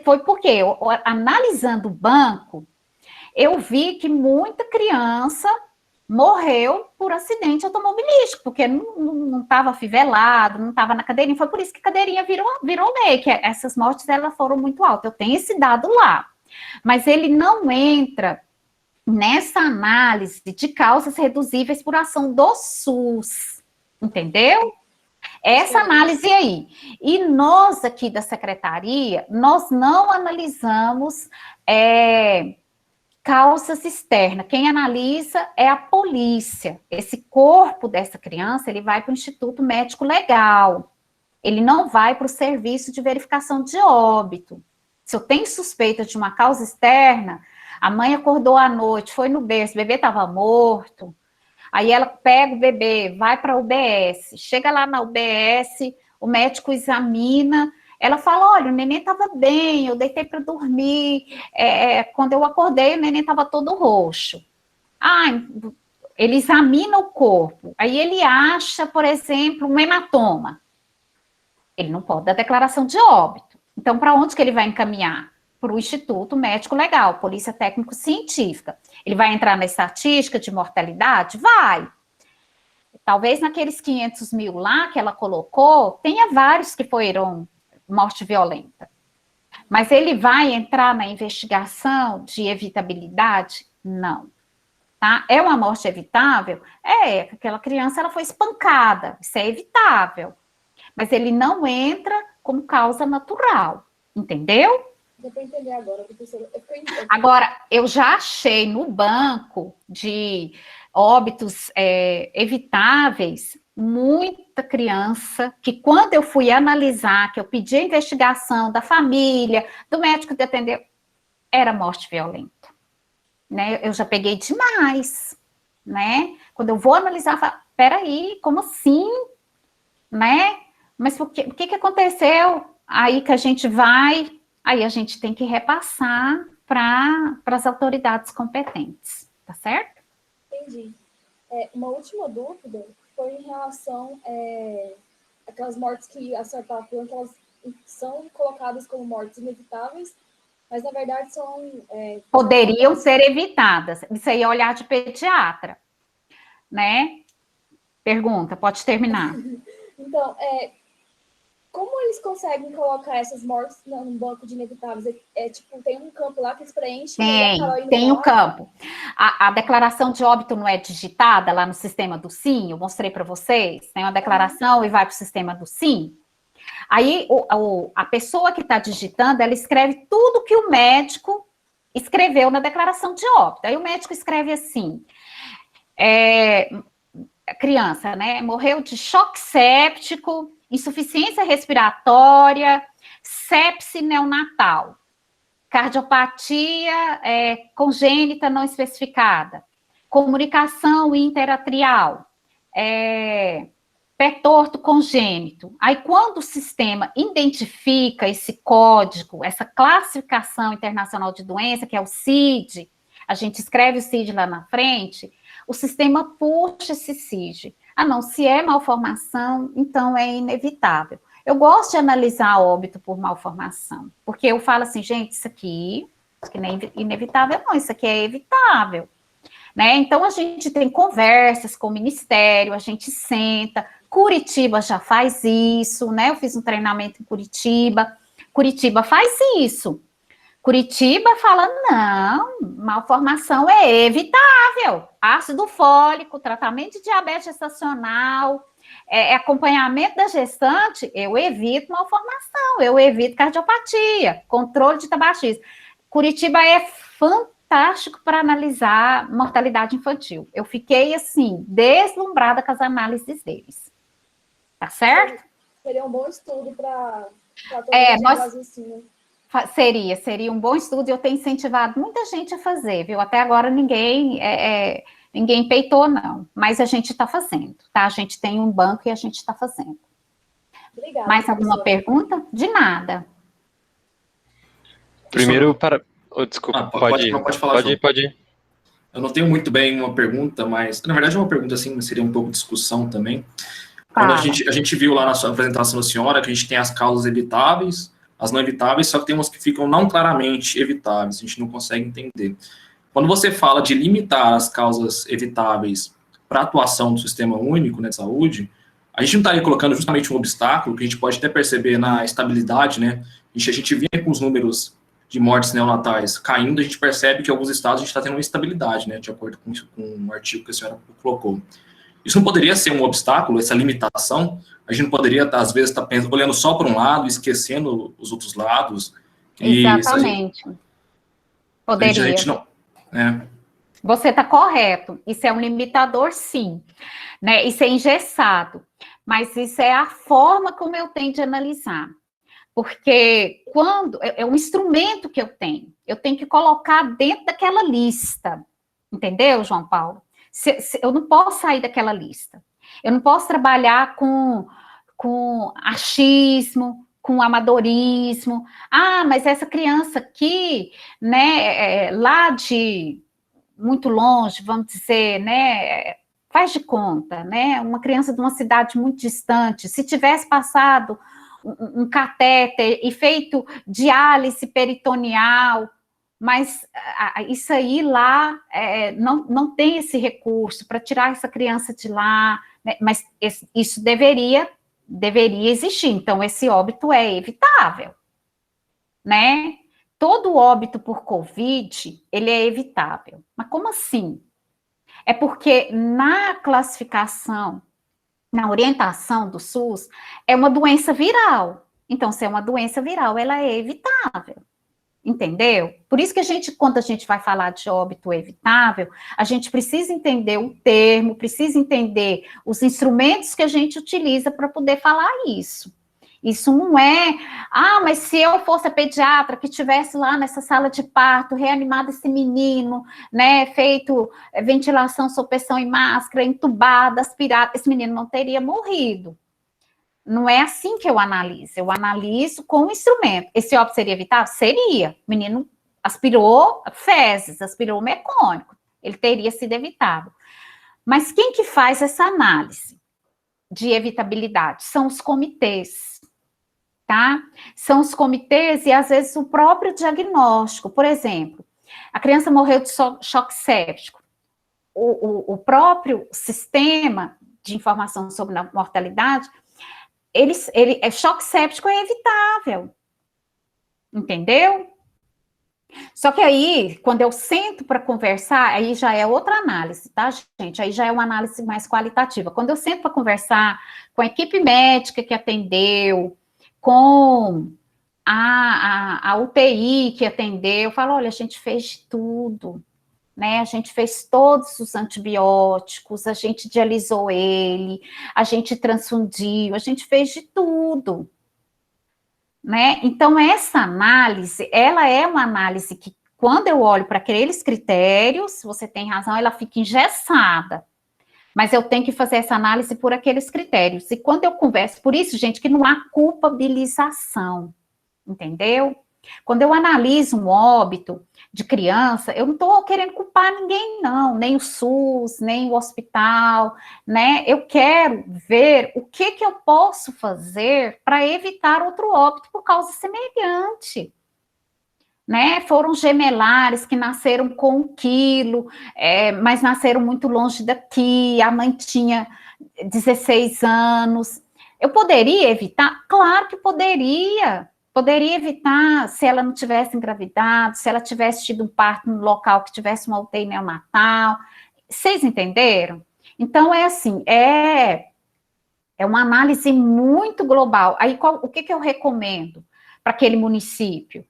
Foi porque, analisando o banco, eu vi que muita criança morreu por acidente automobilístico, porque não estava fivelado, não estava na cadeirinha. Foi por isso que a cadeirinha virou lei, que essas mortes elas foram muito altas. Eu tenho esse dado lá. Mas ele não entra nessa análise de causas reduzíveis por ação do SUS. Entendeu? Essa análise aí. E nós aqui da secretaria, nós não analisamos causas externas. Quem analisa é a polícia. Esse corpo dessa criança, ele vai para o Instituto Médico Legal. Ele não vai para o serviço de verificação de óbito. Se eu tenho suspeita de uma causa externa, a mãe acordou à noite, foi no berço, o bebê estava morto. Aí ela pega o bebê, vai para a UBS, chega lá na UBS, o médico examina, ela fala, olha, o neném estava bem, eu deitei para dormir, quando eu acordei, o neném estava todo roxo. Ele examina o corpo, aí ele acha, por exemplo, um hematoma. Ele não pode dar declaração de óbito. Então, para onde que ele vai encaminhar? Para o Instituto Médico Legal, Polícia Técnico-Científica. Ele vai entrar na estatística de mortalidade? Vai. Talvez naqueles 500 mil lá que ela colocou, tenha vários que foram morte violenta. Mas ele vai entrar na investigação de evitabilidade? Não. Tá? É uma morte evitável? Aquela criança ela foi espancada, isso é evitável. Mas ele não entra como causa natural, entendeu? Deu para entender agora, professora. Agora, eu já achei no banco de óbitos evitáveis muita criança que, quando eu fui analisar, que eu pedi a investigação da família, do médico que atendeu, era morte violenta. né? Eu já peguei demais, né? Quando eu vou analisar, eu falo, peraí, como assim, né? Mas o que aconteceu? Aí que a gente vai, aí a gente tem que repassar para as autoridades competentes, tá certo? Entendi. Uma última dúvida foi em relação àquelas mortes que a senhora estava falando, que elas são colocadas como mortes inevitáveis, mas na verdade são... Poderiam ser evitadas. Isso aí é olhar de pediatra, né? Pergunta, pode terminar. Então, como eles conseguem colocar essas mortes num banco de inevitáveis? Tipo, tem um campo lá que eles preenchem e acaba indo Tem lá. o campo. A declaração de óbito não é digitada lá no sistema do SIM? Eu mostrei para vocês. Tem uma declaração e vai para o sistema do SIM. Aí a pessoa que está digitando, ela escreve tudo que o médico escreveu na declaração de óbito. Aí o médico escreve assim: a criança, né, morreu de choque séptico, insuficiência respiratória, sepse neonatal, cardiopatia congênita não especificada, comunicação interatrial, pé torto congênito. Aí, quando o sistema identifica esse código, essa classificação internacional de doença, que é o CID, a gente escreve o CID lá na frente, o sistema puxa esse CID. Ah, não, se é malformação, então é inevitável. Eu gosto de analisar óbito por malformação, porque eu falo assim, gente, isso aqui não é inevitável, não, isso aqui é evitável. Né? Então, a gente tem conversas com o Ministério, a gente senta. Curitiba já faz isso, né? Eu fiz um treinamento em Curitiba. Curitiba faz isso. Curitiba fala, não, malformação é evitável. Ácido fólico, tratamento de diabetes gestacional, acompanhamento da gestante, eu evito malformação, eu evito cardiopatia, controle de tabagismo. Curitiba é fantástico para analisar mortalidade infantil. Eu fiquei, assim, deslumbrada com as análises deles. Tá certo? Seria um bom estudo para todos os ensinos. Seria um bom estudo e eu tenho incentivado muita gente a fazer, viu? Até agora ninguém peitou, não. Mas a gente está fazendo, tá? A gente tem um banco e a gente está fazendo. Obrigada. Mais alguma pergunta? De nada. Primeiro, para... Oh, desculpa, pode falar, pode ir. Eu não tenho muito bem uma pergunta, mas, na verdade, é uma pergunta assim, seria um pouco de discussão também. Quando a gente viu lá na sua apresentação da senhora que a gente tem as causas evitáveis, as não evitáveis, só que tem umas que ficam não claramente evitáveis, a gente não consegue entender. Quando você fala de limitar as causas evitáveis para a atuação do Sistema Único, né, de Saúde, a gente não está aí colocando justamente um obstáculo, que a gente pode até perceber na estabilidade, né? A gente vinha com os números de mortes neonatais caindo, a gente percebe que em alguns estados a gente está tendo uma instabilidade, né, de acordo com o artigo que a senhora colocou. Isso não poderia ser um obstáculo, essa limitação? A gente não poderia, às vezes, estar olhando só para um lado, esquecendo os outros lados? Exatamente. Poderia. A gente não, Você está correto. Isso é um limitador, sim. Né? Isso é engessado. Mas isso é a forma como eu tenho de analisar. Porque quando é um instrumento que eu tenho que colocar dentro daquela lista. Entendeu, João Paulo? Eu não posso sair daquela lista. Eu não posso trabalhar com achismo, com amadorismo. Ah, mas essa criança aqui, né, lá de muito longe, vamos dizer, né, faz de conta, né, uma criança de uma cidade muito distante, se tivesse passado um catéter e feito diálise peritoneal, mas isso aí lá não tem esse recurso para tirar essa criança de lá, né? Mas isso deveria existir, então esse óbito é evitável, né? Todo óbito por Covid, ele é evitável. Mas como assim? É porque na classificação, na orientação do SUS, é uma doença viral. Então, se é uma doença viral, ela é evitável. Entendeu? Por isso que quando a gente vai falar de óbito evitável, a gente precisa entender o termo, precisa entender os instrumentos que a gente utiliza para poder falar isso. Isso não é, mas se eu fosse a pediatra que estivesse lá nessa sala de parto, reanimado esse menino, né, feito ventilação, supressão e máscara, entubado, aspirado, esse menino não teria morrido. Não é assim que eu analiso com o instrumento. Esse óbito seria evitável? Seria. O menino aspirou fezes, aspirou mecônico, ele teria sido evitável. Mas quem que faz essa análise de evitabilidade? São os comitês. Tá? São os comitês e, às vezes, o próprio diagnóstico. Por exemplo, a criança morreu de choque séptico. O próprio sistema de informação sobre a mortalidade, choque séptico é evitável. Entendeu? Só que aí, quando eu sento para conversar, aí já é outra análise, tá, gente? Aí já é uma análise mais qualitativa. Quando eu sento para conversar com a equipe médica que atendeu, com a UTI que atendeu, eu falo, olha, a gente fez de tudo, né, a gente fez todos os antibióticos, a gente dialisou ele, a gente transfundiu, a gente fez de tudo, né, então essa análise, ela é uma análise que, quando eu olho para aqueles critérios, você tem razão, ela fica engessada, mas eu tenho que fazer essa análise por aqueles critérios. E quando eu converso, por isso, gente, que não há culpabilização, entendeu? Quando eu analiso um óbito de criança, eu não estou querendo culpar ninguém, não, nem o SUS, nem o hospital, né? Eu quero ver o que eu posso fazer para evitar outro óbito por causa semelhante. Né, foram gemelares que nasceram com 1 quilo, mas nasceram muito longe daqui, a mãe tinha 16 anos. Eu poderia evitar? Claro que poderia evitar se ela não tivesse engravidado, se ela tivesse tido um parto no local que tivesse uma UTI neonatal. Vocês entenderam? Então, é assim, é uma análise muito global. Aí, o que eu recomendo para aquele município?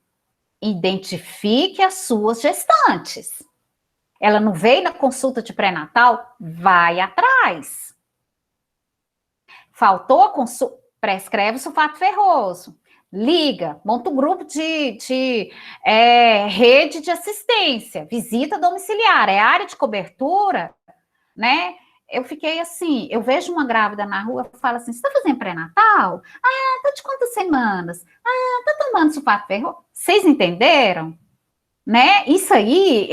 Identifique as suas gestantes. Ela não veio na consulta de pré-natal? Vai atrás. Faltou a consulta? Prescreve o sulfato ferroso. Liga, monta um grupo de rede de assistência, visita domiciliar, é área de cobertura, né? Eu fiquei assim, eu vejo uma grávida na rua, eu falo assim, você tá fazendo pré-natal? Tá de quantas semanas? Tá tomando sulfato ferroso? Vocês entenderam? Né? Isso aí,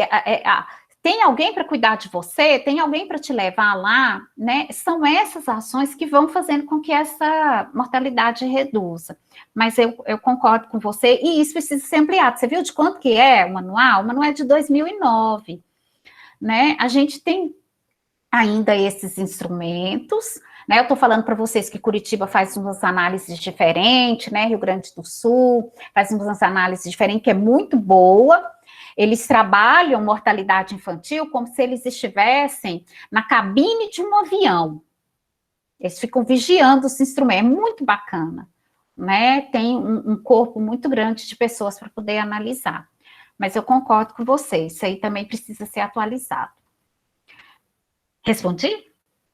tem alguém para cuidar de você? Tem alguém para te levar lá? Né? São essas ações que vão fazendo com que essa mortalidade reduza. Mas eu concordo com você, e isso precisa ser ampliado. Você viu de quanto que é o manual? O manual é de 2009. Né? A gente tem ainda esses instrumentos, né? Eu estou falando para vocês que Curitiba faz umas análises diferentes, né? Rio Grande do Sul faz umas análises diferentes, que é muito boa. Eles trabalham mortalidade infantil como se eles estivessem na cabine de um avião. Eles ficam vigiando os instrumentos, é muito bacana, né? Tem um corpo muito grande de pessoas para poder analisar. Mas eu concordo com vocês, isso aí também precisa ser atualizado. Respondi?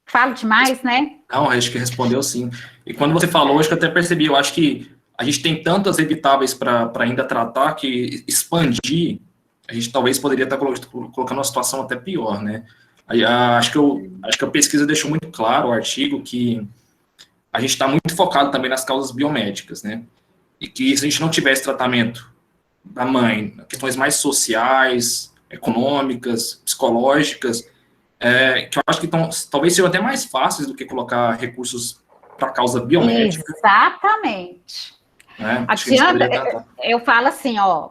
Falo demais, né? Não, acho que respondeu sim. E quando você falou, acho que eu até percebi, eu acho que a gente tem tantas evitáveis para ainda tratar que expandir, a gente talvez poderia estar colocando uma situação até pior, né? Acho que a pesquisa deixou muito claro, o artigo, que a gente está muito focado também nas causas biomédicas, né? E que se a gente não tivesse tratamento da mãe, questões mais sociais, econômicas, psicológicas, que eu acho que talvez sejam até mais fáceis do que colocar recursos para causa biomédica. Exatamente. Né? Adianta, eu falo assim, ó,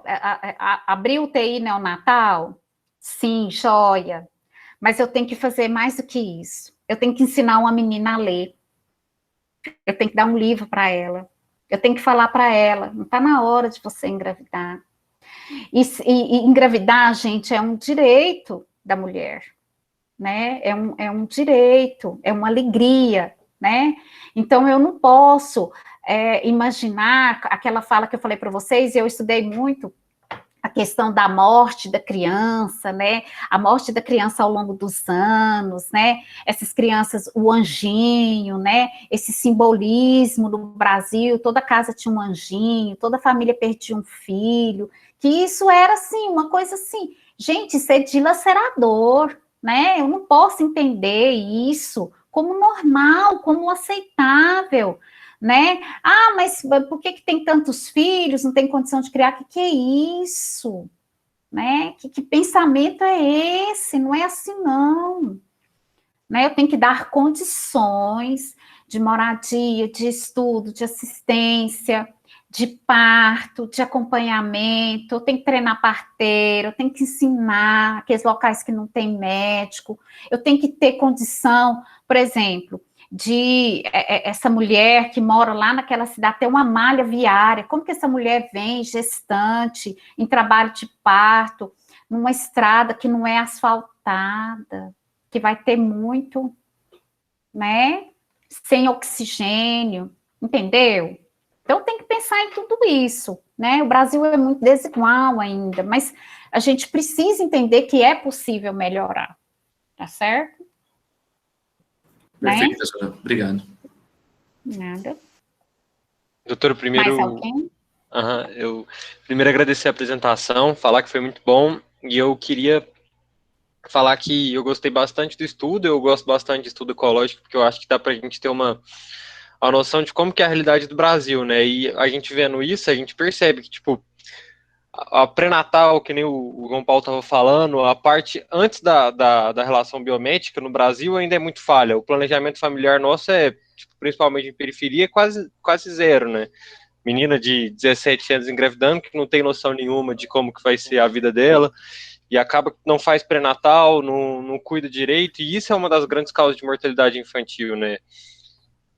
abrir UTI neonatal, sim, joia, mas eu tenho que fazer mais do que isso. Eu tenho que ensinar uma menina a ler. Eu tenho que dar um livro para ela. Eu tenho que falar para ela, não está na hora de você engravidar. E engravidar, gente, é um direito da mulher. Né? É um direito, é uma alegria, né? Então, eu não posso imaginar aquela fala que eu falei para vocês, e eu estudei muito a questão da morte da criança, né? A morte da criança ao longo dos anos, né? Essas crianças, o anjinho, né? Esse simbolismo no Brasil, toda casa tinha um anjinho, toda família perdia um filho, que isso era, assim, uma coisa assim, gente, isso é dilacerador, né? Eu não posso entender isso como normal, como aceitável, né? Ah, mas por que tem tantos filhos, não tem condição de criar? Que é isso? Né? Que pensamento é esse? Não é assim, não. Né? Eu tenho que dar condições de moradia, de estudo, de assistência, de parto, de acompanhamento, eu tenho que treinar parteira, eu tenho que ensinar aqueles locais que não tem médico, eu tenho que ter condição, por exemplo, de essa mulher que mora lá naquela cidade ter uma malha viária, como que essa mulher vem gestante, em trabalho de parto, numa estrada que não é asfaltada, que vai ter muito, né, sem oxigênio, entendeu? Então tem que pensar em tudo isso, né, o Brasil é muito desigual ainda, mas a gente precisa entender que é possível melhorar, tá certo? Perfeito, né? professora. Obrigado. Nada. Doutor, primeiro, Mais alguém? eu primeiro agradecer a apresentação, falar que foi muito bom, e eu queria falar que eu gostei bastante do estudo, eu gosto bastante de estudo ecológico, porque eu acho que dá para a gente ter uma noção de como que é a realidade do Brasil, né? E a gente vendo isso, a gente percebe que, tipo, a pré-natal, que nem o João Paulo estava falando, a parte antes da relação biomédica no Brasil ainda é muito falha. O planejamento familiar nosso é, tipo, principalmente em periferia, quase zero, né? Menina de 17 anos engravidando, que não tem noção nenhuma de como que vai ser a vida dela, e acaba que não faz pré-natal, não cuida direito, e isso é uma das grandes causas de mortalidade infantil, né?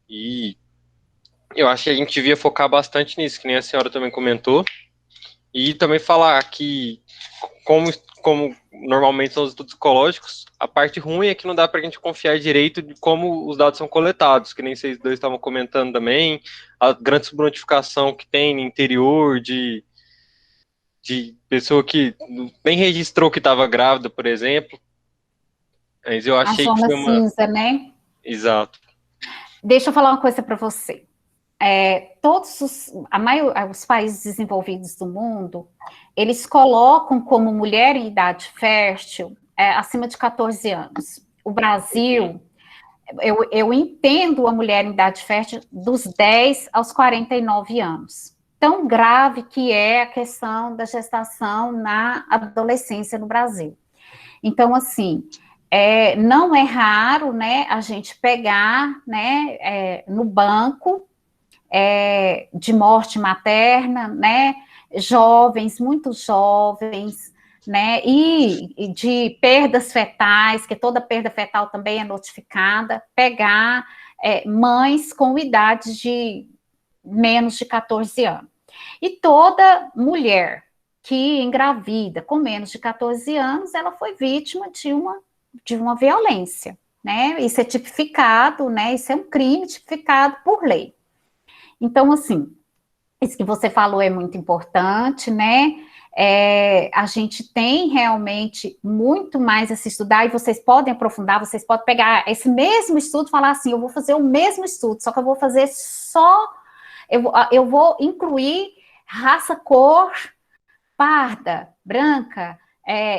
E eu acho que a gente devia focar bastante nisso, que nem a senhora também comentou, e também falar que, como normalmente são os estudos ecológicos, a parte ruim é que não dá para a gente confiar direito de como os dados são coletados, que nem vocês dois estavam comentando também, a grande subnotificação que tem no interior de pessoa que nem registrou que estava grávida, por exemplo. Mas eu A achei que zona foi uma... cinza, né? Exato. Deixa eu falar uma coisa para você. Todos os países desenvolvidos do mundo, eles colocam como mulher em idade fértil acima de 14 anos. O Brasil, eu entendo a mulher em idade fértil dos 10 aos 49 anos. Tão grave que é a questão da gestação na adolescência no Brasil. Então, assim, não é raro, né, a gente pegar, né, no banco de morte materna, né, jovens, muito jovens, né, e de perdas fetais, que toda perda fetal também é notificada, pegar mães com idade de menos de 14 anos. E toda mulher que engravida com menos de 14 anos, ela foi vítima de uma violência, né? Isso é tipificado, né? Isso é um crime tipificado por lei. Então, assim, isso que você falou é muito importante, né? A gente tem realmente muito mais a se estudar, e vocês podem aprofundar, vocês podem pegar esse mesmo estudo e falar assim, eu vou fazer o mesmo estudo, só que eu vou fazer eu vou incluir raça, cor, parda, branca,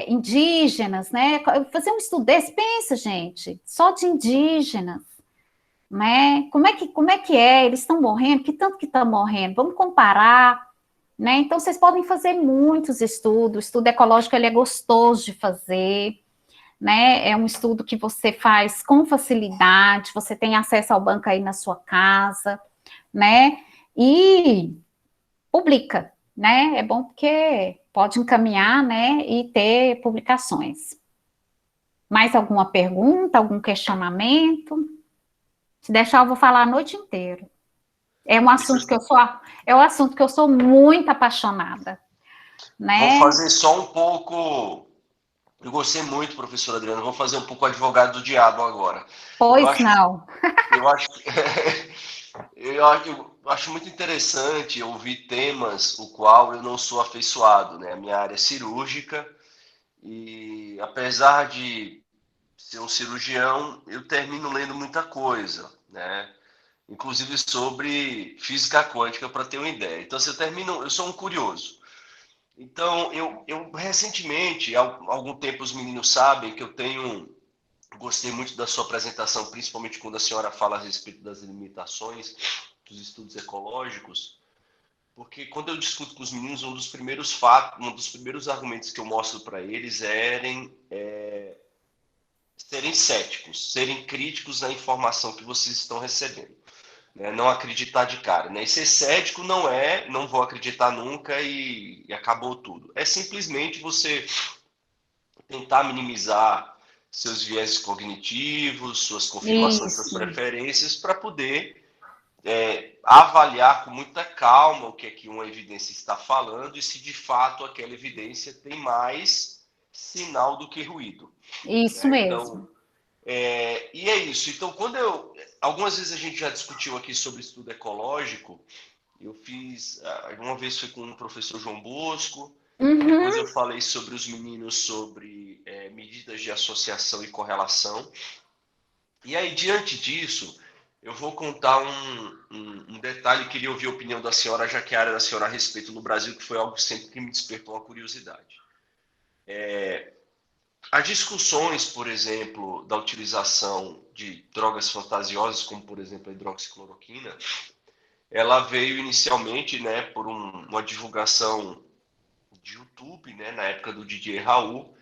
indígenas, né? Fazer um estudo desse, pensa, gente, só de indígenas, né? Como é que é? Eles estão morrendo? Que tanto que estão morrendo? Vamos comparar, né? Então, vocês podem fazer muitos estudos. O estudo ecológico, ele é gostoso de fazer, né? É um estudo que você faz com facilidade, você tem acesso ao banco aí na sua casa, né? E publica, né? É bom porque pode encaminhar, né? E ter publicações. Mais alguma pergunta, algum questionamento? Se deixar, eu vou falar a noite inteira. É um assunto que eu sou muito apaixonada, né? Vou fazer só um pouco. Eu gostei muito, professora Adriana. Vou fazer um pouco advogado do diabo agora. Pois não. Eu acho que Eu acho muito interessante ouvir temas o qual eu não sou afeiçoado, né? A minha área é cirúrgica e apesar de ser um cirurgião, eu termino lendo muita coisa, né? Inclusive sobre física quântica, para ter uma ideia. Então, se eu sou um curioso. Então, eu recentemente, há algum tempo os meninos sabem que gostei muito da sua apresentação, principalmente quando a senhora fala a respeito das limitações dos estudos ecológicos, porque quando eu discuto com os meninos, um dos primeiros argumentos que eu mostro para eles serem céticos, serem críticos na informação que vocês estão recebendo. Né? Não acreditar de cara. Né? E ser cético não vou acreditar nunca e acabou tudo. É simplesmente você tentar minimizar seus viéses cognitivos, suas confirmações, suas Isso, preferências, para poder avaliar com muita calma o que é que uma evidência está falando e se de fato aquela evidência tem mais sinal do que ruído. isso Né? mesmo. Então, e é isso. Então, algumas vezes a gente já discutiu aqui sobre estudo ecológico. Eu fiz, uma vez foi com o professor João Bosco, depois eu falei sobre os meninos sobre medidas de associação e correlação. E aí, diante disso, eu vou contar um detalhe, queria ouvir a opinião da senhora, já que a área da senhora a respeito no Brasil, que foi algo sempre que me despertou uma curiosidade. As discussões, por exemplo, da utilização de drogas fantasiosas, como, por exemplo, a hidroxicloroquina, ela veio inicialmente, né, por uma divulgação de YouTube, né, na época do DJ Raul,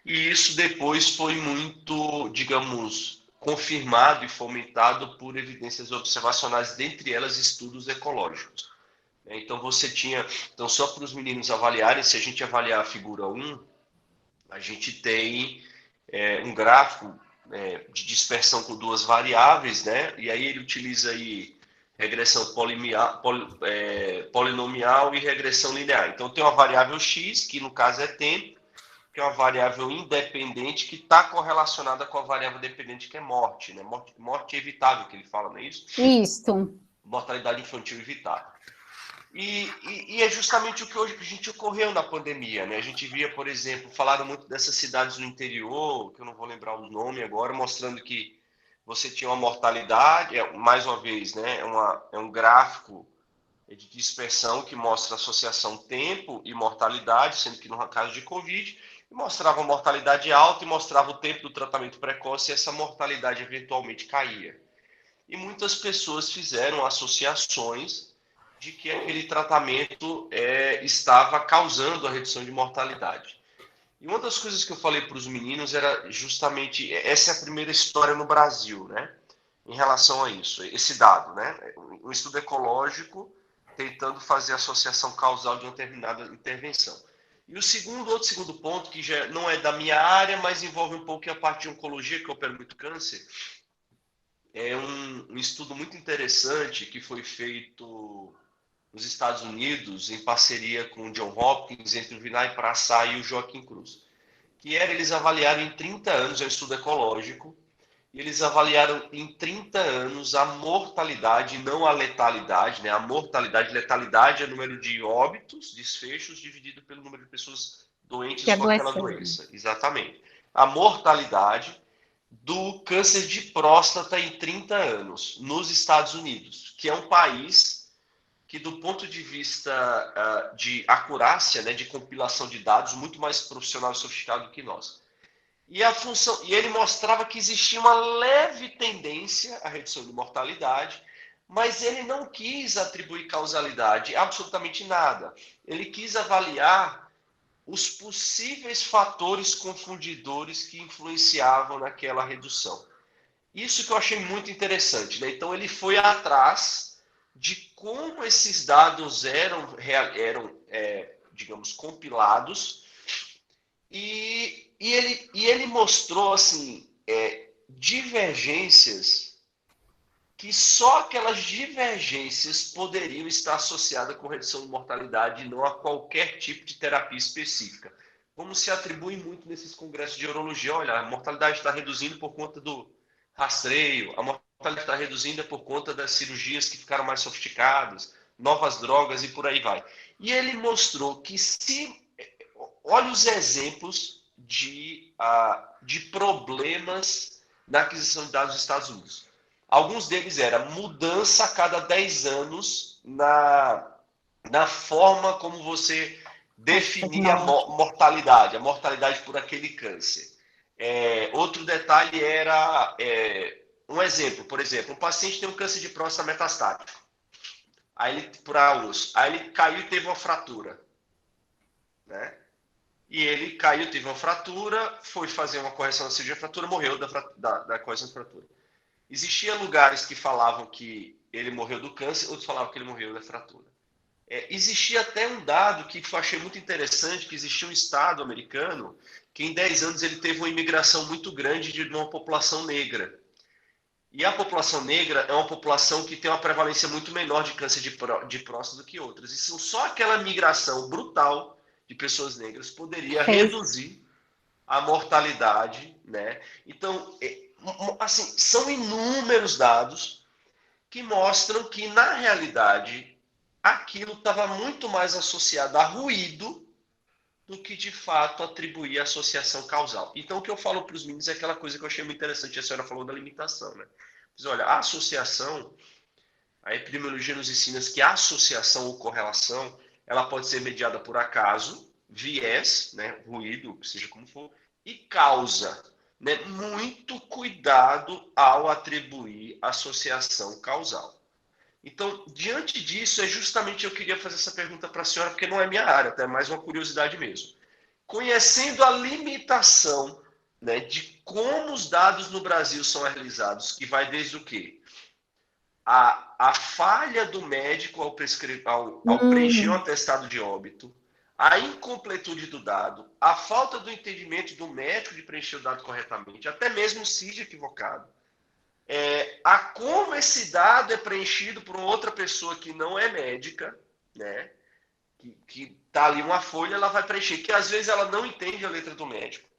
e isso depois foi muito, digamos, confirmado e fomentado por evidências observacionais, dentre elas estudos ecológicos. Então só para os meninos avaliarem, se a gente avaliar a figura 1, a gente tem um gráfico de dispersão com duas variáveis, né? E aí ele utiliza aí regressão polinomial e regressão linear. Então tem uma variável x, que no caso é tempo, que é uma variável independente que está correlacionada com a variável dependente, que é morte, né? Morte evitável, que ele fala, não é isso? Isso. Mortalidade infantil evitável. E é justamente o que hoje a gente ocorreu na pandemia, né? A gente via, por exemplo, falaram muito dessas cidades no interior, que eu não vou lembrar o nome agora, mostrando que você tinha uma mortalidade, mais uma vez, né? É um gráfico de dispersão que mostra a associação tempo e mortalidade, sendo que no caso de Covid, mostrava a mortalidade alta e mostrava o tempo do tratamento precoce e essa mortalidade eventualmente caía. E muitas pessoas fizeram associações de que aquele tratamento estava causando a redução de mortalidade. E uma das coisas que eu falei para os meninos era justamente, essa é a primeira história no Brasil, né? Em relação a isso, esse dado, né? Um estudo ecológico tentando fazer associação causal de uma determinada intervenção. E outro segundo ponto, que já não é da minha área, mas envolve um pouco a parte de oncologia, que eu opero muito câncer, é um estudo muito interessante que foi feito nos Estados Unidos, em parceria com o John Hopkins, entre o Vinay Prasad e o Joaquim Cruz. Eles avaliaram em 30 anos, é um estudo ecológico, e eles avaliaram em 30 anos a mortalidade, não a letalidade, né? A mortalidade, letalidade é o número de óbitos, desfechos, dividido pelo número de pessoas doentes com aquela doença. Exatamente. A mortalidade do câncer de próstata em 30 anos, nos Estados Unidos, que é um país que, do ponto de vista de acurácia, né, de compilação de dados, muito mais profissional e sofisticado do que nós. E ele mostrava que existia uma leve tendência à redução de mortalidade, mas ele não quis atribuir causalidade, absolutamente nada. Ele quis avaliar os possíveis fatores confundidores que influenciavam naquela redução. Isso que eu achei muito interessante, né? Então ele foi atrás de como esses dados eram digamos, compilados e ele mostrou assim divergências que só aquelas divergências poderiam estar associadas com redução de mortalidade e não a qualquer tipo de terapia específica. Como se atribui muito nesses congressos de urologia, olha, a mortalidade está reduzindo por conta do rastreio, a mortalidade está reduzindo é por conta das cirurgias que ficaram mais sofisticadas, novas drogas e por aí vai. E ele mostrou que olha os exemplos de problemas na aquisição de dados dos Estados Unidos. Alguns deles eram mudança a cada 10 anos na forma como você definia a mortalidade por aquele câncer. Outro detalhe era, um exemplo, por exemplo, um paciente tem um câncer de próstata metastático, aí ele caiu e teve uma fratura, né? E ele caiu, teve uma fratura, foi fazer uma correção da cirurgia de fratura, morreu da correção de fratura. Existiam lugares que falavam que ele morreu do câncer, outros falavam que ele morreu da fratura. Existia até um dado que eu achei muito interessante, que existia um estado americano que em 10 anos ele teve uma imigração muito grande de uma população negra. E a população negra é uma população que tem uma prevalência muito menor de câncer de próstata do que outras. E só aquela migração brutal de pessoas negras poderia reduzir a mortalidade, né? Então, assim, são inúmeros dados que mostram que, na realidade, aquilo estava muito mais associado a ruído do que, de fato, atribuir a associação causal. Então, o que eu falo para os meninos é aquela coisa que eu achei muito interessante. A senhora falou da limitação, né? Mas, olha, a associação, a epidemiologia nos ensina que a associação ou correlação, ela pode ser mediada por acaso, viés, né, ruído, seja como for, e causa, né? Muito cuidado ao atribuir associação causal. Então, diante disso, justamente eu queria fazer essa pergunta para a senhora, porque não é minha área, até mais uma curiosidade mesmo. Conhecendo a limitação, né, de como os dados no Brasil são realizados, que vai desde o quê? A falha do médico ao preencher um atestado de óbito, a incompletude do dado, a falta do entendimento do médico de preencher o dado corretamente, até mesmo o CID equivocado, a como esse dado é preenchido por outra pessoa que não é médica, né? Que tá ali uma folha, ela vai preencher, que às vezes ela não entende a letra do médico.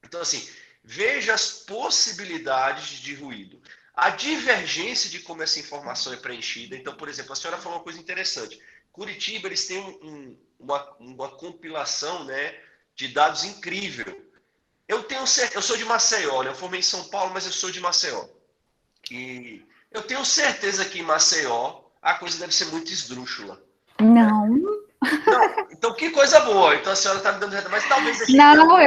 Então, assim, veja as possibilidades de ruído. A divergência de como essa informação é preenchida. Então, por exemplo, a senhora falou uma coisa interessante. Curitiba, eles têm uma compilação, né, de dados incrível. Eu sou de Maceió, né? Eu formei em São Paulo, mas eu sou de Maceió. E eu tenho certeza que em Maceió a coisa deve ser muito esdrúxula. Não. Né? Não, então que coisa boa. Então a senhora está me dando reta, mas talvez aqui não,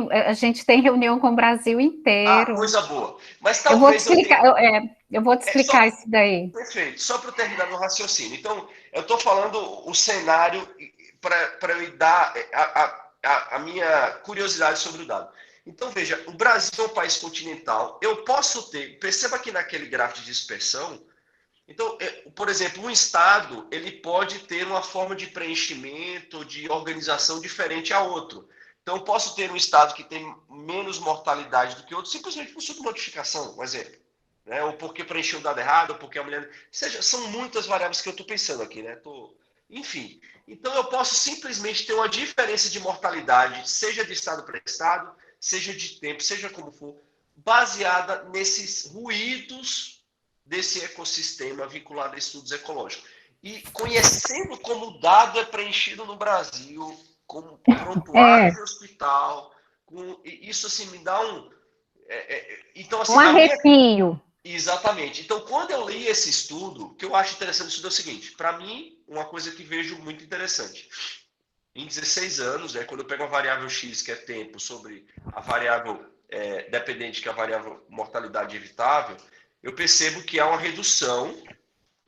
a gente tem reunião com o Brasil inteiro. Coisa boa. Mas talvez eu vou te explicar isso daí. Perfeito. Só para terminar meu raciocínio. Então, eu estou falando o cenário para eu dar a minha curiosidade sobre o dado. Então, veja, o Brasil é um país continental. Eu posso ter, perceba que naquele gráfico de dispersão, então, por exemplo, um estado, ele pode ter uma forma de preenchimento, de organização diferente a outro. Então, eu posso ter um estado que tem menos mortalidade do que outro, simplesmente por subnotificação, um exemplo. Né? Ou porque preencheu o dado errado, ou porque a mulher... são muitas variáveis que eu estou pensando aqui, né? Enfim, então eu posso simplesmente ter uma diferença de mortalidade, seja de estado para estado, seja de tempo, seja como for, baseada nesses ruídos desse ecossistema vinculado a estudos ecológicos. E conhecendo como o dado é preenchido no Brasil, como prontuário de hospital, isso assim me dá então, assim, um arrepio. Exatamente. Então, quando eu li esse estudo, o que eu acho interessante do estudo é o seguinte, para mim, uma coisa que vejo muito interessante. Em 16 anos, quando eu pego a variável X, que é tempo, sobre a variável dependente, que é a variável mortalidade evitável, eu percebo que há uma redução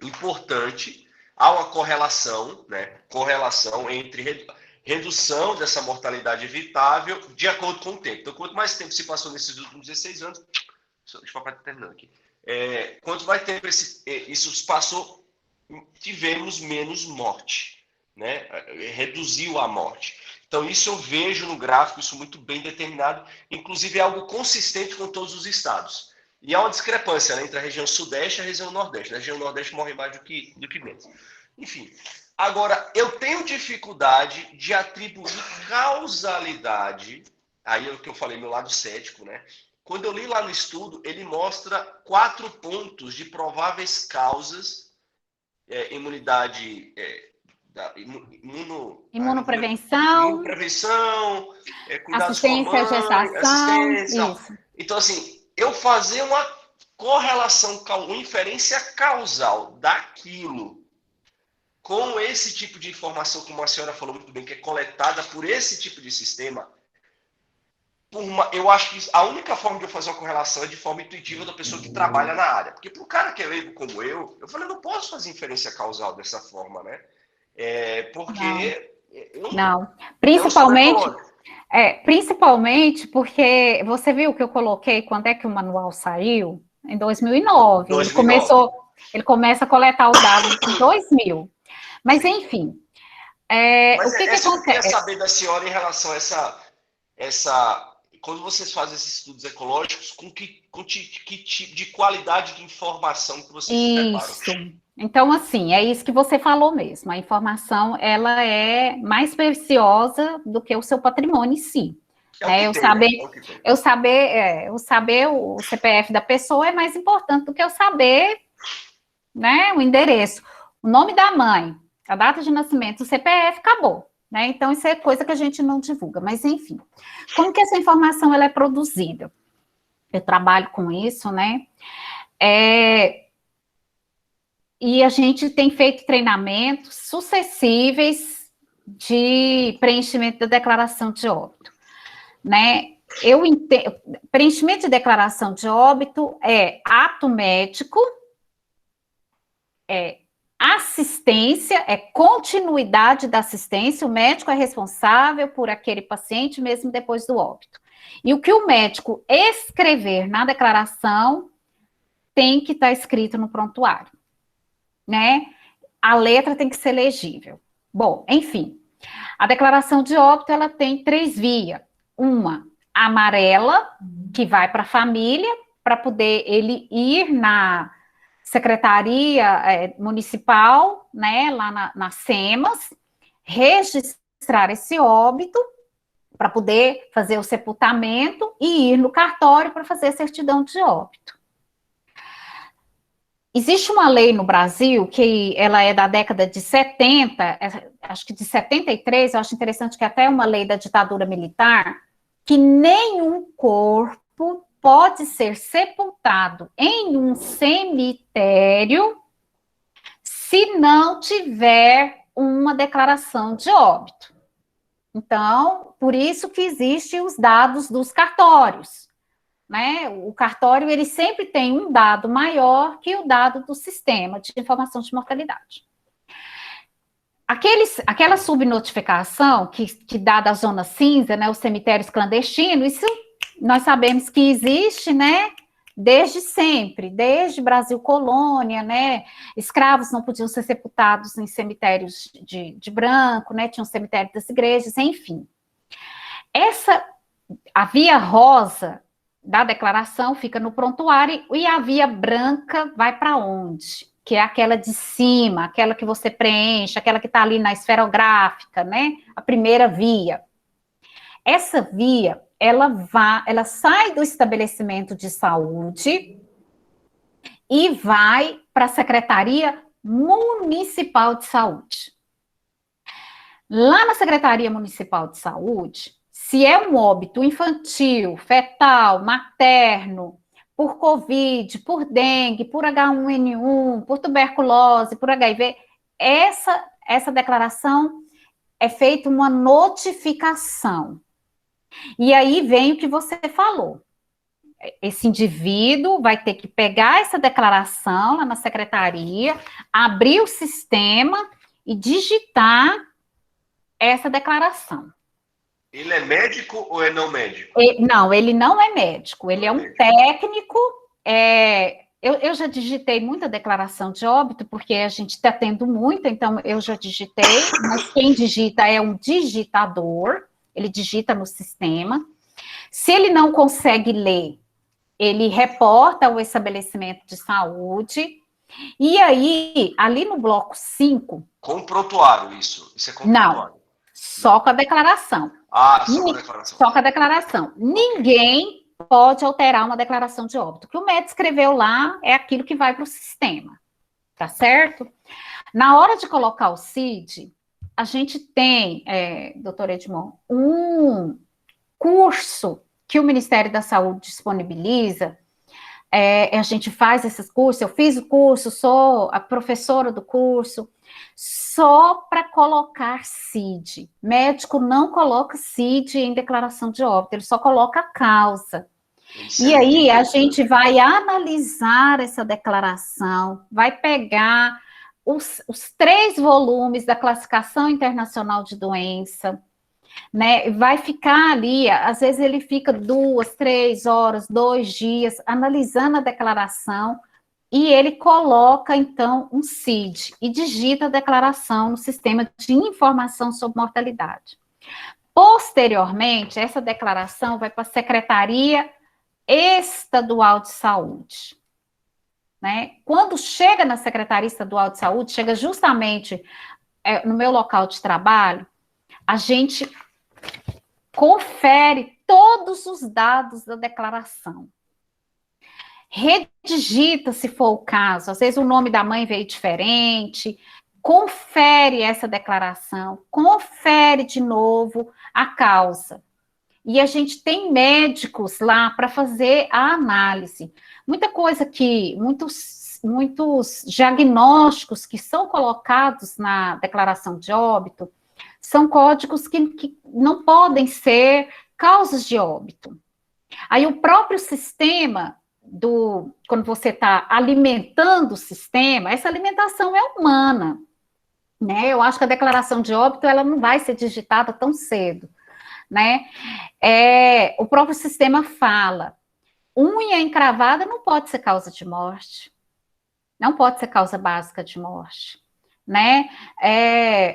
importante, há uma correlação, né? Correlação entre redução dessa mortalidade evitável de acordo com o tempo. Então, quanto mais tempo se passou nesses últimos 16 anos, deixa o papai terminando aqui. Quanto mais tempo isso passou, tivemos menos morte, né? Reduziu a morte. Então, isso eu vejo no gráfico, isso muito bem determinado, inclusive é algo consistente com todos os estados. E há uma discrepância, né, entre a região sudeste e a região nordeste. Na região nordeste morre mais do que menos. Enfim, agora, eu tenho dificuldade de atribuir causalidade, aí é o que eu falei, meu lado cético, né? quando eu li lá no estudo, ele mostra 4 pontos de prováveis causas, imunidade, imunoprevenção, cuidados assistência com a à mãe, gestação, assistência. isso. Então, assim, eu fazer uma correlação, uma inferência causal daquilo com esse tipo de informação, como a senhora falou muito bem, que é coletada por esse tipo de sistema, eu acho que a única forma de eu fazer uma correlação é de forma intuitiva da pessoa que trabalha na área. Porque para o cara que é leigo como eu falei, não posso fazer inferência causal dessa forma, né? Porque... Não. Principalmente porque você viu que eu coloquei quando é que o manual saiu? Em 2009. 2009. Ele começa a coletar os dados em 2000. Mas, enfim, Mas o que acontece? Eu queria saber da senhora em relação a essa quando vocês fazem esses estudos ecológicos, com que tipo de qualidade de informação que vocês se deparam? Isso. Então, assim, é isso que você falou mesmo. A informação, ela é mais preciosa do que o seu patrimônio em si. Eu saber o CPF da pessoa é mais importante do que eu saber, né, o endereço, o nome da mãe, a data de nascimento, o CPF, acabou. Né? Então, isso é coisa que a gente não divulga. Mas, enfim, como que essa informação ela é produzida? Eu trabalho com isso, né? E a gente tem feito treinamentos sucessíveis de preenchimento da declaração de óbito. Né? Preenchimento de declaração de óbito é ato médico, assistência, continuidade da assistência, o médico é responsável por aquele paciente mesmo depois do óbito. E o que o médico escrever na declaração tem que estar escrito no prontuário, né? A letra tem que ser legível. Bom, enfim, a declaração de óbito, ela tem 3 vias. Uma, amarela, que vai para a família, para poder ele ir na Secretaria Municipal, né, lá na SEMAS, registrar esse óbito para poder fazer o sepultamento e ir no cartório para fazer a certidão de óbito. Existe uma lei no Brasil que ela é da década de 70, acho que de 73, eu acho interessante que até é uma lei da ditadura militar, que nenhum corpo pode ser sepultado em um cemitério se não tiver uma declaração de óbito. Então, por isso que existem os dados dos cartórios, né? O cartório, ele sempre tem um dado maior que o dado do sistema de informação de mortalidade. Aquela subnotificação que dá da zona cinza, né, os cemitérios clandestinos, isso nós sabemos que existe, né, desde sempre, desde Brasil colônia, né, escravos não podiam ser sepultados em cemitérios de branco, né, tinha um cemitério das igrejas, enfim. A via rosa da declaração fica no prontuário e a via branca vai para onde? Que é aquela de cima, aquela que você preenche, aquela que está ali na esferográfica, né, a primeira via. Essa via, ela sai do estabelecimento de saúde e vai para a Secretaria Municipal de Saúde. Lá na Secretaria Municipal de Saúde, se é um óbito infantil, fetal, materno, por Covid, por dengue, por H1N1, por tuberculose, por HIV, essa declaração é feita uma notificação. E aí vem o que você falou. Esse indivíduo vai ter que pegar essa declaração lá na secretaria, abrir o sistema e digitar essa declaração. Ele é médico ou é não médico? Não, ele não é médico, ele é um técnico. Eu já digitei muita declaração de óbito, porque a gente está tendo muita, então eu já digitei, mas quem digita é um digitador, ele digita no sistema. Se ele não consegue ler, ele reporta ao estabelecimento de saúde, e aí, ali no bloco 5... Com o prontuário, isso é com o prontuário. Não, só com a declaração. Só com a declaração. Só com a declaração. Ninguém pode alterar uma declaração de óbito. O que o médico escreveu lá é aquilo que vai para o sistema, tá certo? Na hora de colocar o CID, a gente tem, doutor Edmond, um curso que o Ministério da Saúde disponibiliza. A gente faz esses cursos, eu fiz o curso, sou a professora do curso, só para colocar CID. Médico não coloca CID em declaração de óbito, ele só coloca a causa. E aí a gente vai analisar essa declaração, vai pegar os 3 volumes da Classificação Internacional de Doença, né, vai ficar ali, às vezes ele fica 2, 3 horas, 2 dias, analisando a declaração, e ele coloca, então, um CID, e digita a declaração no sistema de informação sobre mortalidade. Posteriormente, essa declaração vai para a Secretaria Estadual de Saúde, né? Quando chega na Secretaria Estadual de Saúde, chega justamente no meu local de trabalho, a gente confere todos os dados da declaração. Redigita, se for o caso, às vezes o nome da mãe veio diferente, confere essa declaração, confere de novo a causa. E a gente tem médicos lá para fazer a análise. Muita coisa que, muitos diagnósticos que são colocados na declaração de óbito são códigos que não podem ser causas de óbito. Aí o próprio sistema, quando você está alimentando o sistema, essa alimentação é humana, né? Eu acho que a declaração de óbito, ela não vai ser digitada tão cedo, né? O próprio sistema fala, unha encravada não pode ser causa de morte, não pode ser causa básica de morte, né?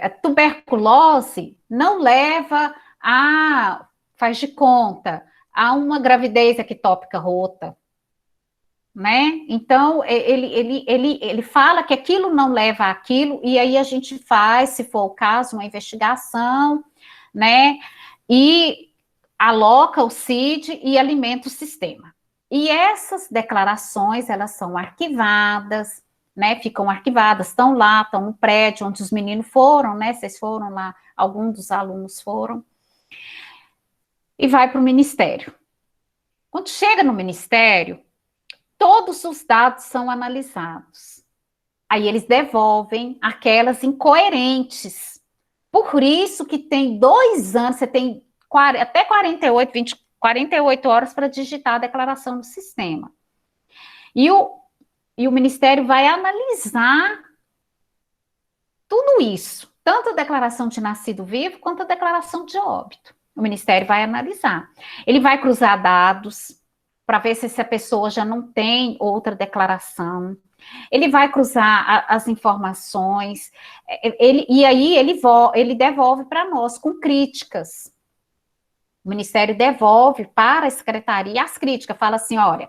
A tuberculose não leva faz de conta, a uma gravidez ectópica rota, né? Então, ele fala que aquilo não leva àquilo, e aí a gente faz, se for o caso, uma investigação, né? E aloca o CID e alimenta o sistema. E essas declarações, elas são arquivadas, né? Ficam arquivadas, estão lá, estão no prédio onde os meninos foram, né? Vocês foram lá, alguns dos alunos foram. E vai para o Ministério. Quando chega no Ministério, todos os dados são analisados. Aí eles devolvem aquelas incoerentes. Por isso que tem 2 anos, você tem até 48 horas para digitar a declaração do sistema. E o Ministério vai analisar tudo isso, tanto a declaração de nascido vivo, quanto a declaração de óbito. O Ministério vai analisar. Ele vai cruzar dados para ver se essa pessoa já não tem outra declaração. Ele vai cruzar as informações, e aí ele devolve para nós com críticas. O Ministério devolve para a Secretaria as críticas, fala assim, olha,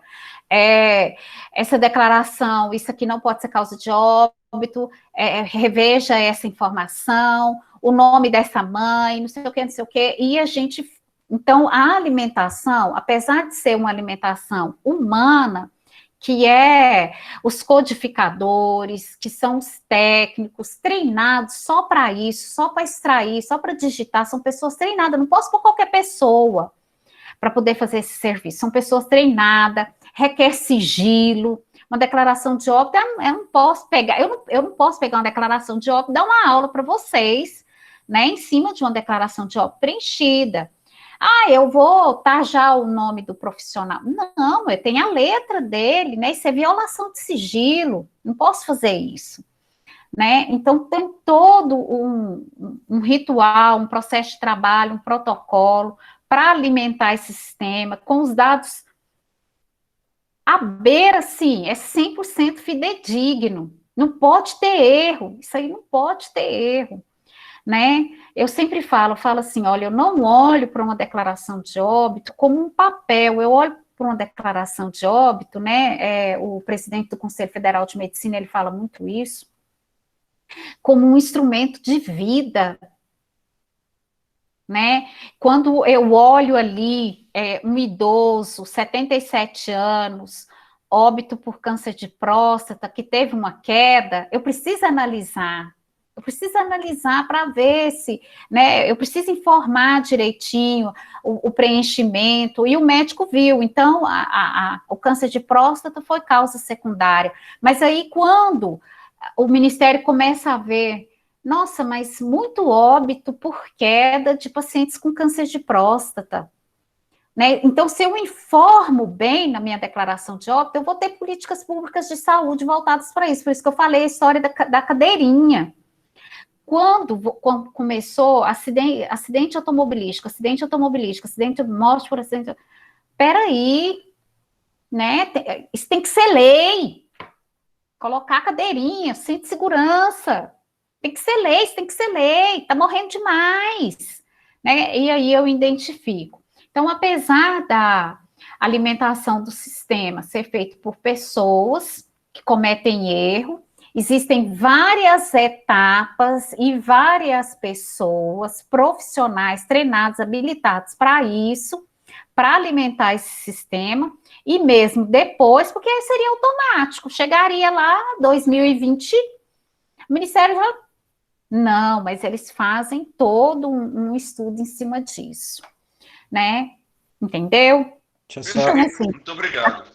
essa declaração, isso aqui não pode ser causa de óbito, reveja essa informação, o nome dessa mãe, não sei o que, e a gente... Então, a alimentação, apesar de ser uma alimentação humana, que os codificadores, que são os técnicos treinados só para isso, só para extrair, só para digitar, são pessoas treinadas, não posso pôr qualquer pessoa para poder fazer esse serviço, são pessoas treinadas, requer sigilo, uma declaração de óbito, eu não posso pegar uma declaração de óbito, dar uma aula para vocês, né, em cima de uma declaração de óbito preenchida. Eu vou tajar o nome do profissional. Não, eu tenho a letra dele, né? Isso é violação de sigilo. Não posso fazer isso, né? Então, tem todo um ritual, um processo de trabalho, um protocolo para alimentar esse sistema com os dados à beira, sim, é 100% fidedigno. Não pode ter erro. Isso aí não pode ter erro, né? Eu sempre falo assim, olha, eu não olho para uma declaração de óbito como um papel, eu olho para uma declaração de óbito, né, o presidente do Conselho Federal de Medicina, ele fala muito isso, como um instrumento de vida, né? Quando eu olho ali um idoso, 77 anos, óbito por câncer de próstata, que teve uma queda, eu preciso analisar para ver se, né, eu preciso informar direitinho o preenchimento, e o médico viu, então o câncer de próstata foi causa secundária, mas aí quando o Ministério começa a ver, nossa, mas muito óbito por queda de pacientes com câncer de próstata, né? Então, se eu informo bem na minha declaração de óbito, eu vou ter políticas públicas de saúde voltadas para isso. Por isso que eu falei a história da cadeirinha. Quando começou acidente automobilístico, morte por acidente. Peraí, né? Isso tem que ser lei. Colocar a cadeirinha, cinto de segurança. Tem que ser lei, isso tem que ser lei. Tá morrendo demais. Né? E aí eu identifico. Então, apesar da alimentação do sistema ser feita por pessoas que cometem erro, existem várias etapas e várias pessoas profissionais treinados, habilitados para isso, para alimentar esse sistema, e mesmo depois, porque aí seria automático, chegaria lá 2020, o Ministério já... Não, mas eles fazem todo um estudo em cima disso. Né? Entendeu? Então, assim, muito obrigado.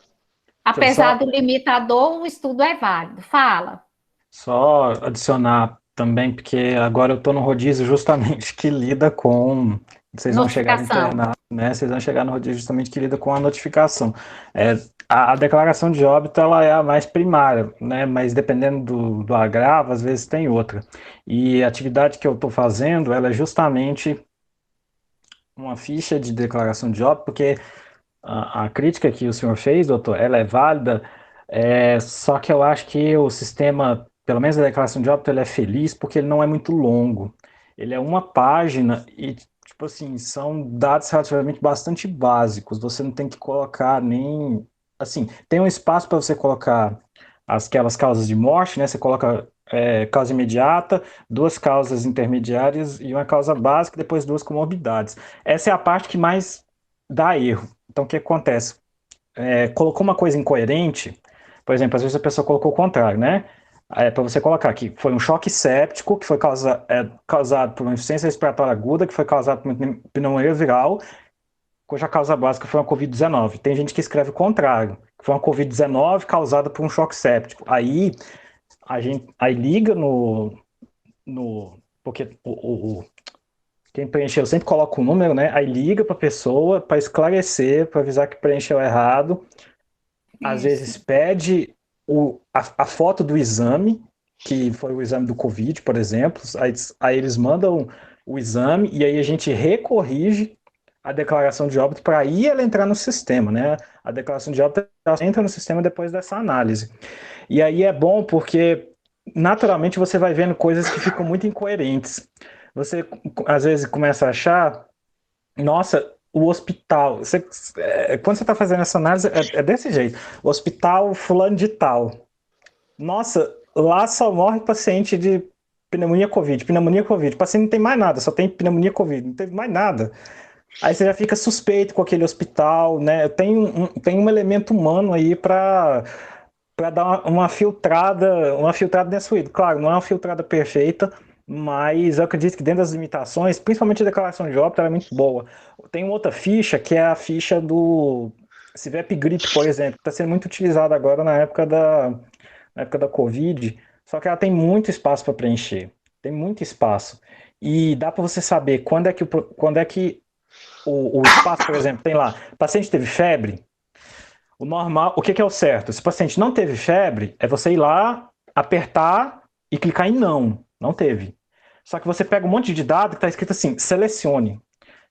Apesar do limitador, o estudo é válido. Fala. Só adicionar também, porque agora eu estou no rodízio justamente que lida com... Vocês vão chegar no internato, né? Vocês vão chegar no rodízio justamente que lida com a notificação. A declaração de óbito, ela é a mais primária, né? Mas dependendo do agravo, às vezes tem outra. E a atividade que eu estou fazendo, ela é justamente uma ficha de declaração de óbito, porque a crítica que o senhor fez, doutor, ela é válida, só que eu acho que o sistema, pelo menos a declaração de óbito, ele é feliz porque ele não é muito longo. Ele é uma página e, tipo assim, são dados relativamente bastante básicos. Você não tem que colocar nem... Assim, tem um espaço para você colocar aquelas causas de morte, né? Você coloca causa imediata, 2 causas intermediárias e uma causa básica, depois 2 comorbidades. Essa é a parte que mais dá erro. Então, o que acontece? Colocou uma coisa incoerente, por exemplo, às vezes a pessoa colocou o contrário, né? Para você colocar aqui, foi um choque séptico, que foi causado por uma insuficiência respiratória aguda, que foi causado por uma pneumonia viral, cuja causa básica foi uma Covid-19. Tem gente que escreve o contrário, que foi uma Covid-19 causada por um choque séptico. Aí liga porque quem preencheu sempre coloca o número, né? Aí liga para a pessoa para esclarecer, para avisar que preencheu errado. Às vezes pede a foto do exame, que foi o exame do Covid, por exemplo. Aí eles mandam o exame e aí a gente recorrige a declaração de óbito para aí ela entrar no sistema, né? A declaração de óbito entra no sistema depois dessa análise. E aí é bom porque, naturalmente, você vai vendo coisas que ficam muito incoerentes. Você, às vezes, começa a achar, nossa, o hospital... quando você está fazendo essa análise, é desse jeito. O hospital fulano de tal. Nossa, lá só morre paciente de pneumonia Covid. O paciente não tem mais nada, só tem pneumonia Covid, não teve mais nada. Aí você já fica suspeito com aquele hospital, né? Tem um elemento humano aí para dar uma filtrada nesse ruído. Claro, não é uma filtrada perfeita, mas eu acredito que dentro das limitações, principalmente a declaração de óbito, ela é muito boa. Tem uma outra ficha, que é a ficha do CIVEP-GRIP, por exemplo, que está sendo muito utilizada agora na época da Covid, só que ela tem muito espaço para preencher. Tem muito espaço. E dá para você saber quando é que o espaço, por exemplo, tem lá, o paciente teve febre, o normal, o que é o certo? Se o paciente não teve febre, é você ir lá, apertar e clicar em não teve. Só que você pega um monte de dado que está escrito assim, selecione.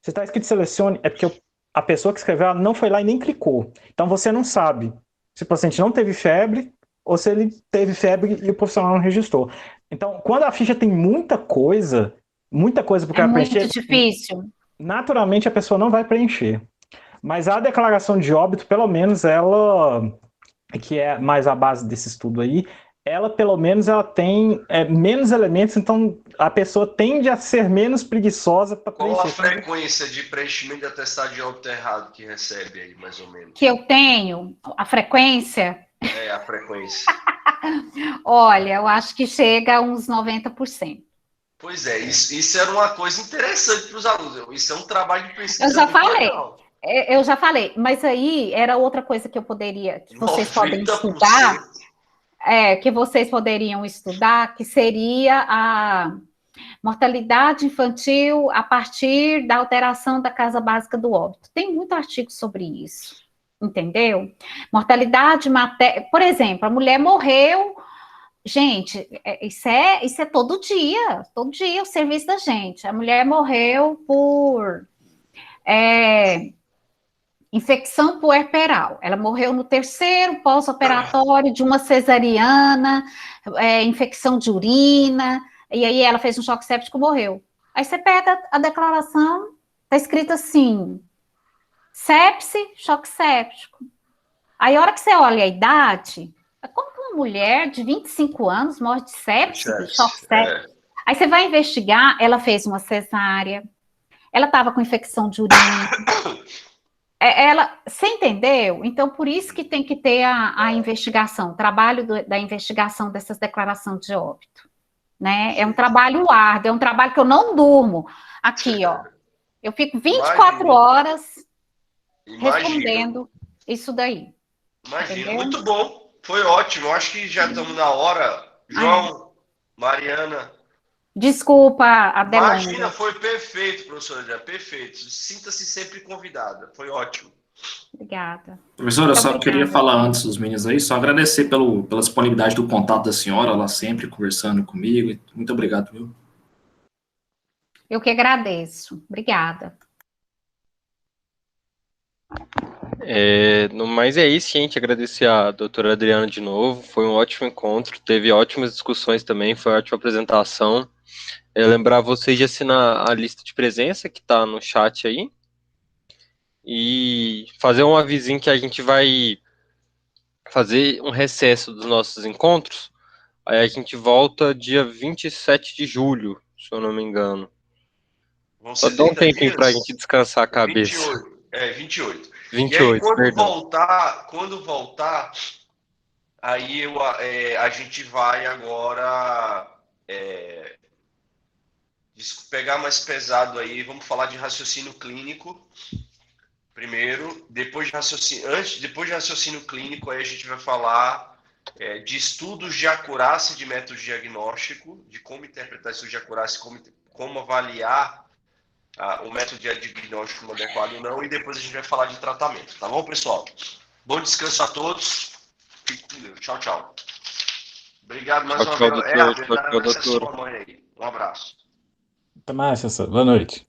Se está escrito selecione, é porque a pessoa que escreveu ela não foi lá e nem clicou. Então você não sabe se o paciente não teve febre ou se ele teve febre e o profissional não registrou. Então, quando a ficha tem muita coisa pro cara preencher... É muito difícil. Naturalmente a pessoa não vai preencher. Mas a declaração de óbito, pelo menos ela, que é mais a base desse estudo aí, ela pelo menos ela tem menos elementos, então a pessoa tende a ser menos preguiçosa para Qual a preencher. frequência de preenchimento de atestado de óbito errado que recebe aí, mais ou menos? Que eu tenho, a frequência, A frequência. olha, eu acho que chega a uns 90%. Pois é, isso era uma coisa interessante para os alunos. Isso é um trabalho de pesquisa Eu já muito falei. legal. Eu já falei, mas aí era outra coisa que que vocês podem 90%. estudar, que vocês poderiam estudar, que seria a mortalidade infantil a partir da alteração da casa básica do óbito. Tem muito artigo sobre isso, entendeu? Mortalidade materna, por exemplo, a mulher morreu, gente, isso é todo dia o serviço da gente. A mulher morreu por infecção puerperal. Ela morreu no 3º pós-operatório de uma cesariana, infecção de urina, e aí ela fez um choque séptico e morreu. Aí você pega a declaração, tá escrito assim, sepse, choque séptico. Aí a hora que você olha a idade, como que uma mulher de 25 anos morre de sepse, choque séptico? Aí você vai investigar, ela fez uma cesárea, ela estava com infecção de urina, você entendeu? Então, por isso que tem que ter a investigação, o trabalho da investigação dessas declarações de óbito, né? É um trabalho árduo, é um trabalho que eu não durmo. Aqui, ó, eu fico 24 horas respondendo isso daí. Imagina, entendeu? muito bom, foi ótimo. Eu acho que já estamos na hora. João, Mariana. Desculpa, Adelona. Imagina, foi perfeito, professora Adriana, perfeito. Sinta-se sempre convidada, foi ótimo. Obrigada. Professora, eu só queria falar antes dos meninos aí, só agradecer pela disponibilidade do contato da senhora, ela sempre conversando comigo. Muito obrigado, viu? Eu que agradeço. Obrigada. No mais é isso, gente. Agradecer a doutora Adriana de novo. Foi um ótimo encontro, teve ótimas discussões também, foi uma ótima apresentação. Lembrar vocês de assinar a lista de presença que está no chat aí. E fazer um avisinho que a gente vai fazer um recesso dos nossos encontros. Aí a gente volta dia 27 de julho, se eu não me engano. Só dá um tempinho para a gente descansar a cabeça. 28. 28, e aí, perdão. quando voltar, aí a gente vai agora pegar mais pesado aí, vamos falar de raciocínio clínico primeiro, depois de raciocínio clínico, aí a gente vai falar de estudos de acurácia de método diagnóstico, de como interpretar estudos de acurácia, como avaliar o método de diagnóstico adequado ou não, e depois a gente vai falar de tratamento, tá bom, pessoal? Bom descanso a todos. Tchau, tchau. Obrigado mais uma vez. Tchau, doutor. Sua mãe aí. Um abraço. Até mais, professor. Boa noite.